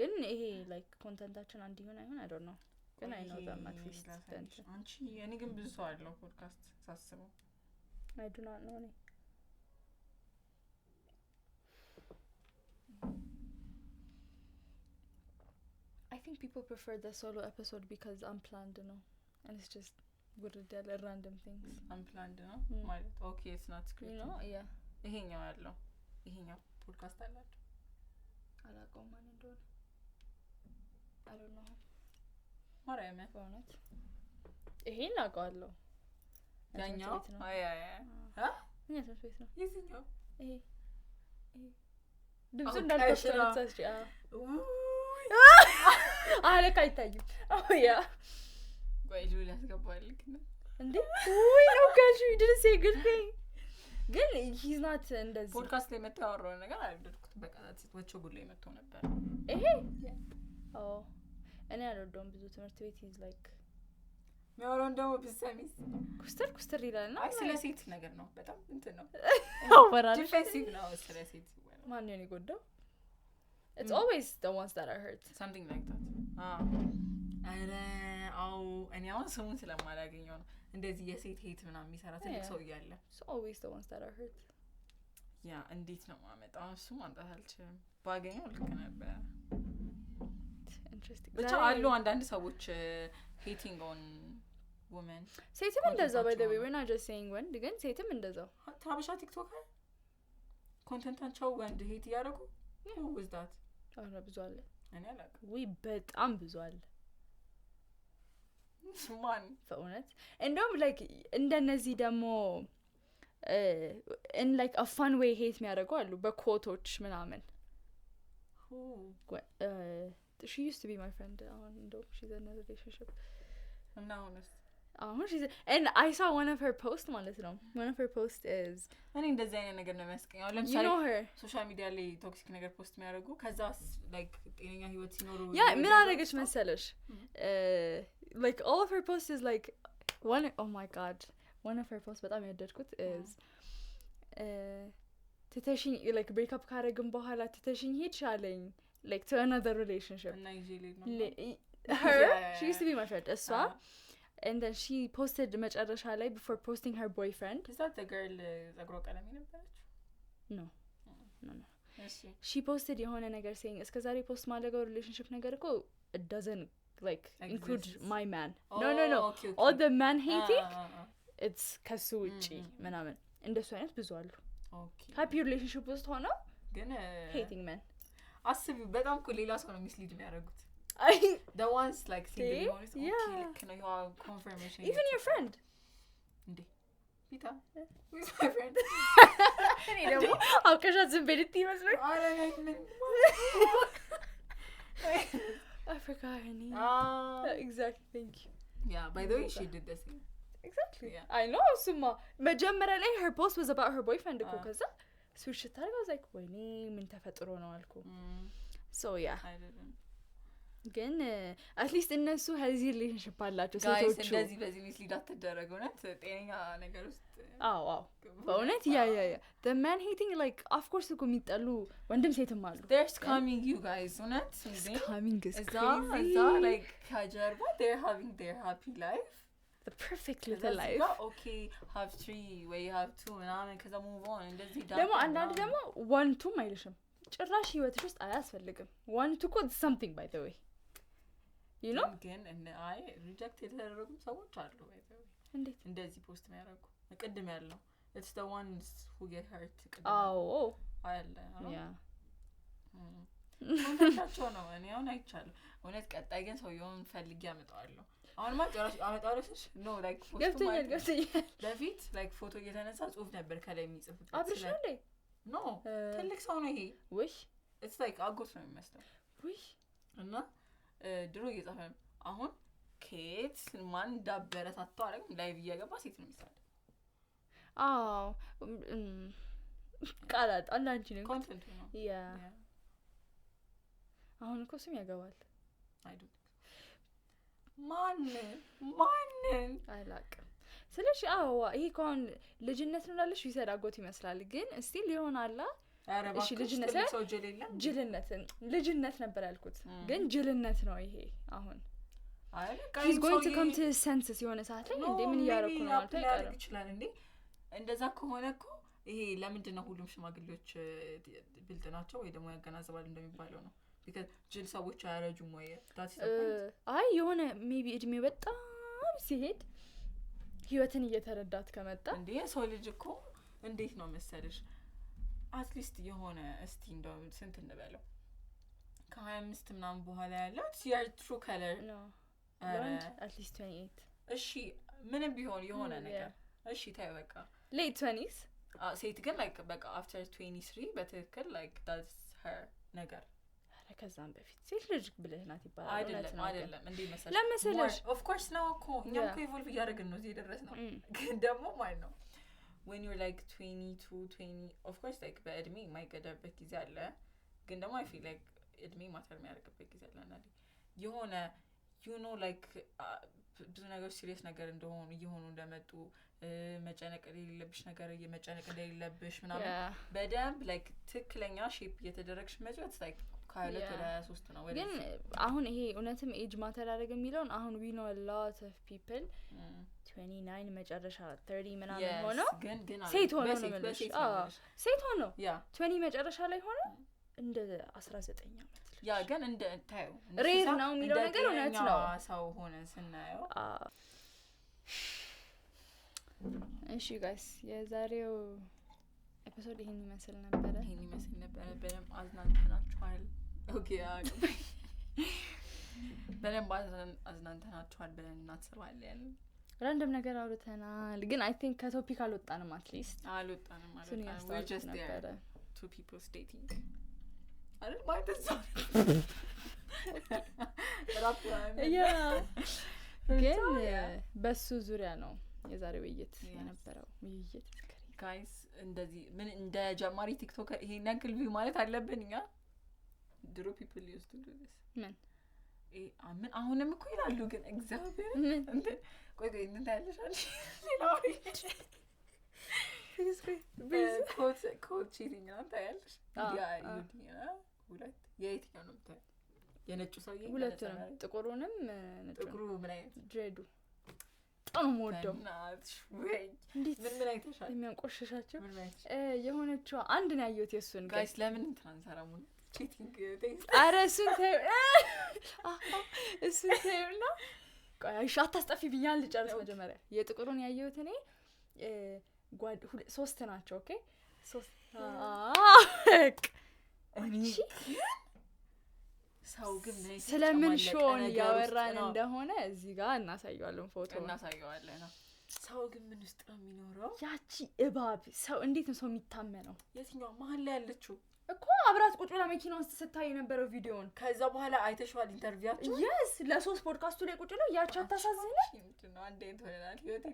ግን ይሄ like ኮንተንታችን አንድ ይሆን አይሆን I don't know ግን I know them at least አንቺ እኔ ግን ብዙ ሰው አለው ፖድካስት ሳስበው I do not know any I think people prefer the solo episode because unplanned no and it's just with the random things unplanned no ማለት okay it's not scripted you know yeah ይሄኛው ያለው ይሄኛው ፖድካስት አላችሁ አላውቀውም ማን እንደሆነ I don't know ማርያም በእውነት ይሄን አውቀዋለሁ ያኛው አይ ምን ያሰፈስ ነው የትኛው ይሄ ድምፁ እንዳልተሰራች አለካ አይታይም ያ ቆይ ጁሊ ያስገባልክ እንዴ ወይ ነው ጋሽ didn't say good thing ግን he's not እንደዚህ ፖድካስት ላይ መጣ ያወራው ነገር አልደድኩት በቃ ወቸው ጉድ ላይ መጥቶ ነበር ይሄ እኔ አልወደውም ብዙ ትምህርት ቤት he's like ሚያወራው እንደው ብሰሚስ ኩስተር ይላልና አይ ስለ ሴት ነገር ነው በጣም እንትን ነው ወራል ዲፌንሲቭ ነው ስለ ሴት ማን ነው የጎዳው it's always the ones that are hurt something like that እኔ አሁን ስሙን ስለማላገኘው ነው እንደዚህ የሴት ሄት ምናምን የሚሰራ ትልቅ ሰው እያለ it's always the ones that are hurt ያ እንዴት ነው ማመጣው እሱ ማንጣት አልችልም ባገኘው ልክ ነበር interesting ብቻ አሉ አንዳንድ ሰዎች hating on women ሴትም እንደዛው by the way we're not just saying when ግን ሴትም እንደዛው ታብሻ ቲክቶከር ኮንተንታቸው ወንድ ሄት ያደርጉ who was that አረ ብዙ አለ እኔ አላውቅም ወይ በጣም ብዙ አለ ማን በእውነት እንደውም like እንደነዚህ ደግሞ in like a fun way hate የሚያደርጉ አሉ በኮቶች ምናምን she used to be my friend and she's in a relationship and now she's and I saw one of her posts ማለት ነው one of her posts is እኔ እንደዚህ አይነት ነገር ነው የሚያስቀኛው ለምሳሌ ሶሻል ሚዲያ ላይ ቶክሲክ ነገር ፖስት የሚያደርጉ ከዛ like ጤነኛ ህይወት ሲኖሩ ያ ምን አደረገች መሰለሽ like all of her posts is like one oh my god one of her posts በጣም ያደድኩት is ትተሽኝ like break up ካረግን በኋላ ትተሽኝ ሄድሻለኝ like to another relationship እና ይዤ her she used to be my friend እሷ and then she posted መጨረሻ ላይ before posting her boyfriend is that the girl ዘግሮ ቀለም ነበረች no she posted የሆነ ነገር saying እስከ ዛሬ post ማድረገው relationship ነገር እኮ it doesn't like include my man no okay. all the man hating it's ከሱ ውጪ ምናምን እንደሱ አይነት ብዙ አሉ happy relationship ውስጥ ሆኖ ግን hating men አስቢው በጣም እኮ ሌላ ሰው ነው ሚስሊድ የሚያደርጉት the ones like single ones okay like no you are confirmation even your friend እንዴ ፒታ who's my friend እኔ ደግሞ አውቀሻት ዝም በልት ይመስላል I forgot her name exactly thank you yeah by the way she did the same exactly yeah. I know suma መጀመሪያ ላይ her post was about her boyfriend እኮ ከዛ switch ታደርጋ was like ወይኔ ምን ተፈጥሮ ነው አልኩ so yeah I didn't ግን at least እነሱ healthy relationship አላቸው ሴቶቹ ሴቶቹ እንደዚህ በዚህ ሚስሊድ አትደረጉ ነት ጤነኛ ነገር ውስጥ አዎ በእውነት ያ the man hating like of course እኮ የሚጠሉ ወንድም ሴትም አሉ they're scamming you guys እውነት scamming is crazy like ከጀርባ they're having their happy life the perfect little life okay have 3 where you have 2 ምናምን ከዛ move on እንደዚህ ደግሞ አንዳንድ ደግሞ one two አይልሽም ጭራሽ ህይወትሽ ውስጥ አያስፈልግም one two could something by the way you know ግን አይ ሪጀክት የተደረጉ ሰዎች አሉ by the way እንዴት እንደዚህ ፖስት የሚያደርጉ ቅድም ያለው it's the ones who get hurt ቅድም አለ yeah ኮንታክታቸው ነው እኔ አሁን አይቻለሁ እውነት ቀጣይ ግን ሰውየውን ፈልጌ አመጣዋለሁ አሁን ማጥራሽ አመጣዋለሽ no like ፖስቱ ማለት በፊት like ፎቶ እየተነሳ ጽሁፍ ነበር ከላይ የሚጽፉት አብርሽ እንዴ no ትልቅ ሰው ነው ይሄ ወይ it's like አጎት ነው የሚመስለው ወይ እና ድሮ እየጻፈ አሁን ኬት ማን ዳበረታታው አይደል ላይቭ እየገባ ሴት ነው የሚሳደው ቃላት አንዳንቺ ነው ኮንተንት ነው ያ አሁን እኮ ስም ያገባል አይዱ ማን አላውቅም ስለዚህ ይሄ ኮን ልጅነት ነው ላለሽ ይሰዳጎት ይመስላል ግን ስቲል ይሆናል እሺ ልጅነት ነበር ያልኩት ግን ጅልነት ነው ይሄ አሁን he's going to come to his senses የሆነ ሰዓት ላይ እንዴ ምን ያረኩ ነው አልተቀረም ይችላል እንዴ እንደዛ ከሆነ እኮ ይሄ ለምንድን ነው ሁሉም ሽማግሌዎች ብልጥ ናቸው ወይ ደግሞ ያገናዘባል እንደሚባለው ነው because ጅል ሰዎች አያረጁም ወይ አይ የሆነ ሜቢ እድሜ በጣም ሲሄድ ህይወትን እየተረዳት ከመጣ እንዴ ሰው ልጅ እኮ እንዴት ነው መሰለሽ at least የሆነ እስቲ እንደው ስንት እንበለው ከ25 ምናምን በኋላ ያለው your true color no at least 28 እሺ ምንም ቢሆን የሆነ ነገር እሺ ታይ በቃ late 20s ሴት ግን like በቃ after 23 በትክክል like that's her ነገር ከዛም በፊት ሴት ልጅ ብለህ ናት ይባላል አይደለም እንዴ መሰለሽ of course ነው እኮ እኛም እኮ ኢቮልቭ እያደረግን ነው እዚህ የደረስነው ግን ደግሞ ማለት ነው when you're like 22 20 of course like በእድሜ የማይገደበት ጊዜ አለ ግን ደግሞ I feel like እድሜ ማተር የሚያደርግበት ጊዜ አለ እና የሆነ you know like ብዙ ነገር ሲሪየስ ነገር እንደሆኑ እየሆኑ እንደመጡ መጨነቅ የሌለብሽ ነገር እየመጨነቅ እንደሌለብሽ ምናምን በደንብ like ትክክለኛ ሼፕ እየተደረግሽ መጥቷት like ካይለት ወደ 23 ነው ግን አሁን ይሄ እውነትም ኤጅ ማተር አደረገ የሚለውን አሁን we know a lot of people 29 መጨረሻ 30 ምናምን ሆነው ሴት ሆነው ነው ማለት ሴት ሆነው 20 መጨረሻ ላይ ሆነው እንደ 19 አመት ያ ግን እንደ ታዩ ሬር ነው የሚለው ነገር እውነት ነው ሰው ሆነ ስናየው እሺ ጋይስ የዛሬው ኤፒሶድ ይሄን ይመስል ነበር በደም አዝናንተናችኋል ኦኬ በደም አዝናንተናችኋል ብለን እናስባለን ራንደም ነገር አውርተናል ግን I think ከቶፒክ አልወጣንም አትሊስት we're just there two people dating I don't mind this song ግን በሱ ዙሪያ ነው የዛሬው ውይይት የነበረው ውይይት guys እንደዚህ ምን እንደ ጀማሪ ቲክቶከር ይሄን ያክል ቪው ማለት አለብን እኛ ድሮ people used to do this ምን አሁንም እኮ ይላሉ ግን እግዚአብሔር እንዴ ቆይ እንዴ ያለሻል ሌላው ኮት ቺቲንግ ነው ታያለሽ ያ ሁለት የትኛው ነው ታያለሽ የነጩ ሰውዬ ሁለቱንም ጥቁሩንም ጥቁሩ ምን አይነት ድሬዱ በጣም ሞደው ወይ ምን አይተሻል የሚያንቆሽሻቸው የሆነችው አንድ ነው ያየሁት የሱን ጋይስ ለምን ትራንስፈራሙ ቺቲንግ ቴክስት አረ እሱን ተይውና ቆይ አታስጠፊ ብኛል ልጨርስ መጀመሪያ የጥቁሩን ያየሁት እኔ ሶስት ናቸው ኦኬ ሶስት ሰው ግን ስለምን ሾን ያወራን እንደሆነ እዚህ ጋር እናሳየዋለን ፎቶ እናሳየዋለን ሰው ግን ምን ውስጥ ነው የሚኖረው ያቺ እባብ ሰው እንዴት ነው ሰው የሚታመነው የትኛው መሀል ላይ ያለችው እኮ አብራት ቁጭ ብላ መኪና ውስጥ ስታይ የነበረው ቪዲዮን ከዛ በኋላ አይተሽዋል ኢንተርቪዋቸው yes ለሶስት ፖድካስቱ ላይ ቁጭ ብለው ያቺ አታሳዝነ ምንድነው አንዴ ተወራናል ህይወት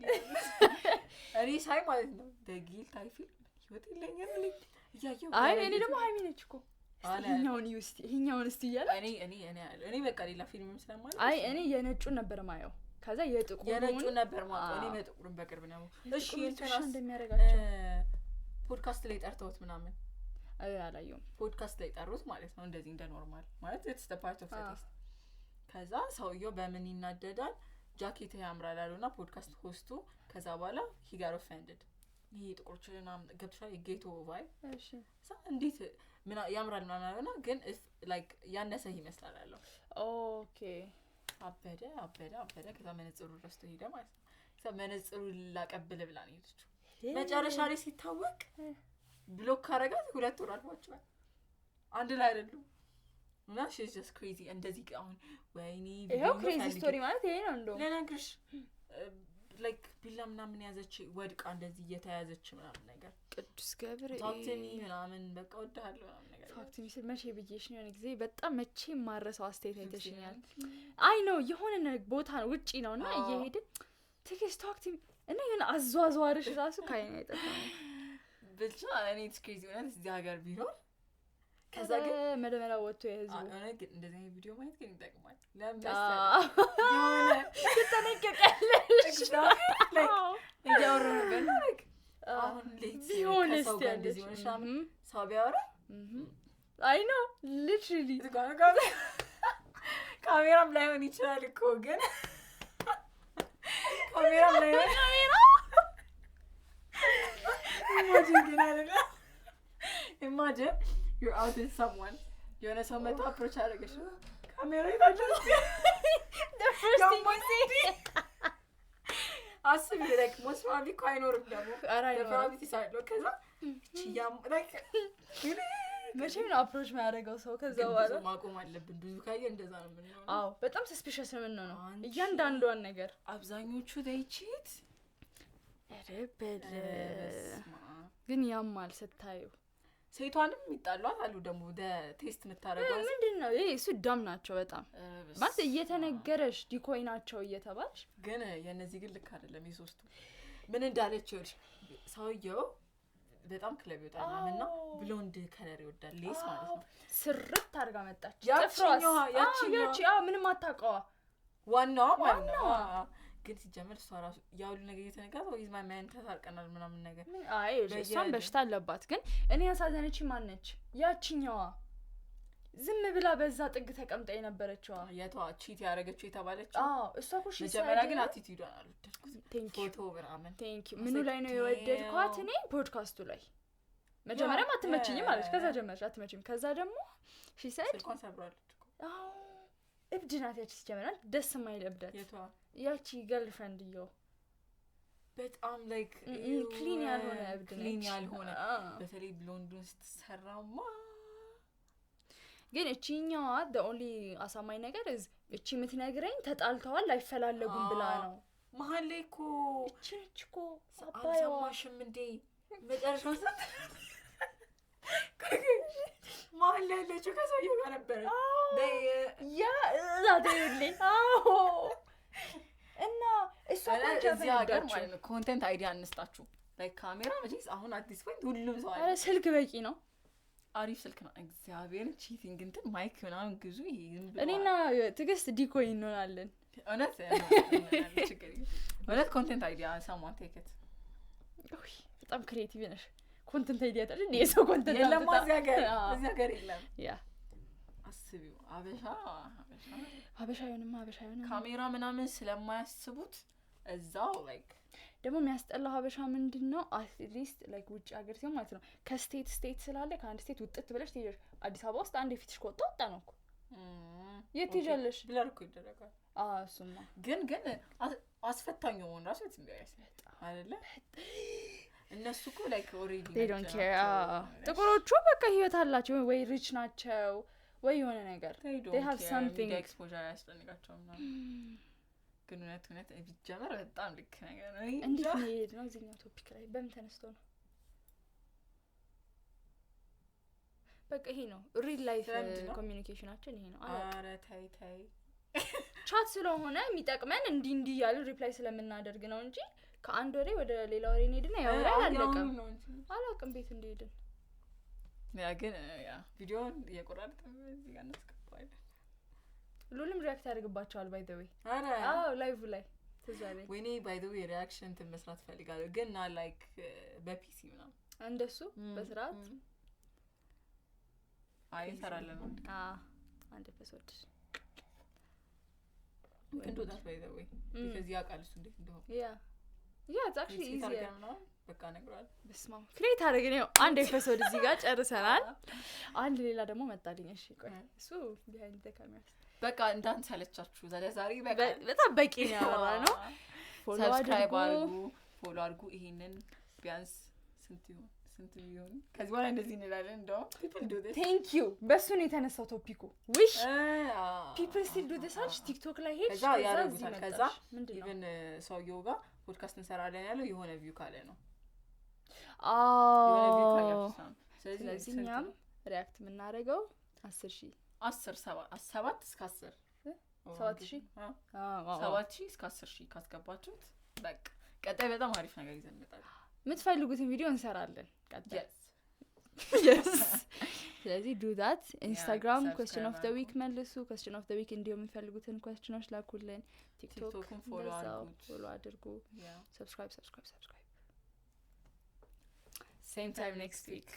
እኔ ሳይ ማለት ነው በጊል ታይፊል ህይወት ይለኛል ያየው አይ እኔ ደግሞ ሃይሚ ነች እኮ ይሄኛውን እስቲ ይያለ እኔ በቃ ሌላ ፊልም ስለማለ አይ እኔ የነጩን ነበር ማየው ከዛ የነጩን ነበር ማየው እኔ የጥቁሩን በቅርብ ነው እሺ እንተናስ እንደሚያረጋቸው ፖድካስት ላይ ጠርተውት ምናምን አላየውም ፖድካስት ላይ ጠሩት ማለት ነው እንደዚህ እንደ ኖርማል ማለት it's the part of the test ከዛ ሰውየው በምን ይናደዳል ጃኬት ያምራል አሉና ፖድካስት ሆስቱ ከዛ በኋላ he got offended ይሄ ጥቁሮችና ገብቷል የጌቶ ቫይብ እሺ እንዴት ምን ያምራል ምናምን ግን like ያነሰ ይመስላል አለው ኦኬ አበደ ከዛ መነጽሩ ረስቶ ሄደ ማለት ነው ከዛ መነጽሩ ላቀብል ብላ ነው የሄደችው መጨረሻ ላይ ሲታወቅ ብሎክ ካረጋት ሁለት ወር አልፏቸዋል አንድ ላይ አይደሉም እና she's just crazy እንደዚህ አሁን ወይኔ ይሄው crazy story ማለት ይሄ ነው እንደው ለነግርሽ like ቢላ ምናምን ያዘች ወድቃ እንደዚህ እየተያዘች ምናምን ነገር ቅዱስ ገብርኤል ታክቲኒ ምናምን በቃ ወደሃለሁ ምናምን ነገር ታክቲኒ ሲል መቼ ብዬሽ ነው የሆነ ጊዜ በጣም መቼ ማረሳው አስተያየት አይተሽኛል አይ ነው የሆነ ቦታ ውጪ ነውና እየሄድን ትክስ ታክቲኒ እና የሆነ አዟዟርሽ ራሱ ካይን አይጠፋም ብቻ እኔ ስክሪዚ ሆነ እዚህ ሀገር ቢኖር ከዛ ግን መደመራ ወጥቶ የህዝቡ እኔ ግን እንደዚህ አይነት ቪዲዮ ማየት ግን ይጠቅማል ለምን የሆነ ተጠነቀቀለሽ እያወራሁ ነበር like አሁን ሌት ሰው ጋር እንደዚህ ሆነሻም ሰው ቢያወራ አይ ነው literally ካሜራም ላይ ሆን ይችላል እኮ ግን ካሜራም ላይ imagine you're out with someone የሆነ ሰው መጣ approach አደረገሽ ካሜራ ይታያል the first thing you see አስቢ like most probably እኮ አይኖርም ደግሞ probability side ነው ከዛ ቺያም like መቼም ነው approach የሚያደርገው ሰው ከዛ በኋላ ማቆም አለብን ብዙ ካየ እንደዛ ነው የምንሆነው አዎ በጣም suspicious ነው የምንሆነው እያንዳንዷን ነገር አብዛኞቹ they cheat ግን ያማል ስታዩ ሴቷንም ይጣሏል አሉ ደግሞ ቴስት የምታረገው ምንድነው ይሄ እሱ ዳም ናቸው በጣም ማለት እየተነገረሽ ዲኮይ ናቸው እየተባልሽ ግን የነዚህ ግን ልክ አይደለም የሶስቱ ምን እንዳለች ሰውየው በጣም ክለብ ይወጣልና ብሎንድ ከለር ይወዳል ሌስ ማለት ነው ስርት አድርጋ መጣች ያቺ ምንም አታውቀዋ ዋናው ግን ሲጀመር እሷ ራሱ ያው ነገር እየተነጋገረ ወይ ማይ ማን ተሳርቀናል ምናምን ነገር አይ እሷም በሽታ አለባት ግን እኔ ያሳዘነች ማን ነች ያቺኛዋ ዝም ብላ በዛ ጥግ ተቀምጣ የነበረችዋ ያቷ ቺት ያረገችው የተባለችው እሷ እኮ መጀመሪያ ግን አቲቲዩዷን አልወደድኩትም ፎቶ ብራምን ምኑ ላይ ነው የወደድኳት እኔ ፖድካስቱ ላይ መጀመሪያም አትመችኝም ማለት ከዛ ጀመረች አትመችኝም ከዛ ደግሞ ሺ ሰድ ስልኳን ሰብራለች እብድ ናት ያቺ ሲጀመራል ደስ የማይል እብደት ያቺ ገርልፍሬንድ ይዮ በጣም ላይክ ክሊን ያልሆነ እብድ ነች ክሊን ያልሆነ በተለይ ብሎንዱን ስትሰራማ ግን እቺኛዋ the only አሳማኝ ነገር እቺ የምትነግረኝ ተጣልተዋል አይፈላለጉም ብላ ነው መሀል ላይ እኮ እቺ እኮ አባያዋ አልሰማሽም እንዴ መጨረሻው መሀል ላይ ያለችው ከሰውየው ጋር ነበረ ዛሬልኝ እና እሷ እዚህ ሀገር ማለት ነው ኮንቴንት አይዲያ እንስጣችሁ ላይክ ካሜራ መቼስ አሁን አዲስ ፖይንት ሁሉም ሰው አረ ስልክ በቂ ነው አሪፍ ስልክ ነው እግዚአብሔር ቺቲንግ እንትን ማይክ ምናምን ግዙ እኔና ትግስት ዲኮይ እንሆናለን እውነት ኮንቴንት አይዲያ someone take it በጣም ክሬቲቭ ነሽ ኮንቴንት አይዲያ ታዲያ የሰው ኮንቴንት የለም እዚህ ሀገር የለም ያ አስቢው አበሻ ይሆንም ካሜራ ምናምን ስለማያስቡት እዛው ላይክ ደግሞ የሚያስጠላው ሀበሻ ምንድነው አትሊስት ላይክ ውጭ ሀገር ሲሆን ማለት ነው ከስቴት ስላለ ከአንድ ስቴት ውጥት ብለሽ ትሄጃለሽ አዲስ አበባ ውስጥ አንድ ፊትሽ ከወጣ ነው እኮ የት ትሄጃለሽ ብለር እኮ ይደረጋል እሱማ ግን አስፈታኝ መሆን ራሱ ትንበያስ አይደለ እነሱ እኮ ላይክ ኦሬዲ they don't care ጥቁሮቹ በቃ ህይወት አላቸው ወይ ሪች ናቸው ወይ የሆነ ነገር they have something exposure ያስፈልጋቸው ነው ግን እውነት ቢጀመር በጣም ልክ ነገር ነው እንዴት ነው የሄድነው እዚህኛው ቶፒክ ላይ በምን ተነስቶ ነው በቃ ይሄ ነው ሪል ላይፍ ኮሚኒኬሽናችን ይሄ ነው አረ ታይ ቻት ስለሆነ የሚጠቅመን እንዲህ ያሉ ሪፕላይ ስለምናደርግ ነው እንጂ ከአንድ ወሬ ወደ ሌላ ወሬ እንሄድና ያወራል አላውቅም ቤት እንሄድን ያ ግን ቪዲዮን እየቆራረጥን እዚህ ጋር እናስቀምጣለን ሁሉንም ሪአክት ያደርግባቸዋል ባይ ዘ ዌይ ላይቭ ላይ ተዛሬ ወይኔ ባይ ዘ ዌይ ሪአክሽን መስራት ፈልጋለሁ ግን ና ላይክ በፒሲ ምናምን እንደሱ በስርዓት ሰራለን አንድ ኤፒሶድ can do that by the way because ያቃል እሱ እንዴት እንደሆነ yeah it's actually easier በቃ ነግራል በስማ ክሬት አድርገን ነው አንድ ኤፒሶድ እዚህ ጋር ጨርሰናል አንድ ሌላ ደግሞ መጣልኝ እሺ ቆይ እሱ behind the camera በቃ እንዳንሰለቻችሁ ዛሬ በጣም በቂ ነው ያወራነው ሰብስክራይብ አድርጉ ይሄንን ቢያንስ ስንት ይሁን ከዚህ በኋላ እንደዚህ እንላለን እንደው people do this thank you በሱ ነው የተነሳው ቶፒኩ wish people still do this አልሽ ቲክቶክ ላይ ሄድሽ ከዛ ኢቭን ሰውየው ጋር ፖድካስት እንሰራለን ያለው የሆነ ቪው ካለ ነው የሆነ ቪው ካለ ስለዚህ እኛም ሪአክት የምናደርገው 10,000 7 እስከ 10 7,000 እስከ 10,000 ካስገባችሁት በቃ ቀጣይ በጣም አሪፍ ነገር ይዘን እንመጣለን የምትፈልጉትን ቪዲዮ እንሰራለን ቀጣይ ስለዚህ do that Instagram question of the week መልሱ question of the week እንዲሁ የምትፈልጉትን questions ላኩልን ቲክቶክን ፎሎ አድርጉ subscribe same time next week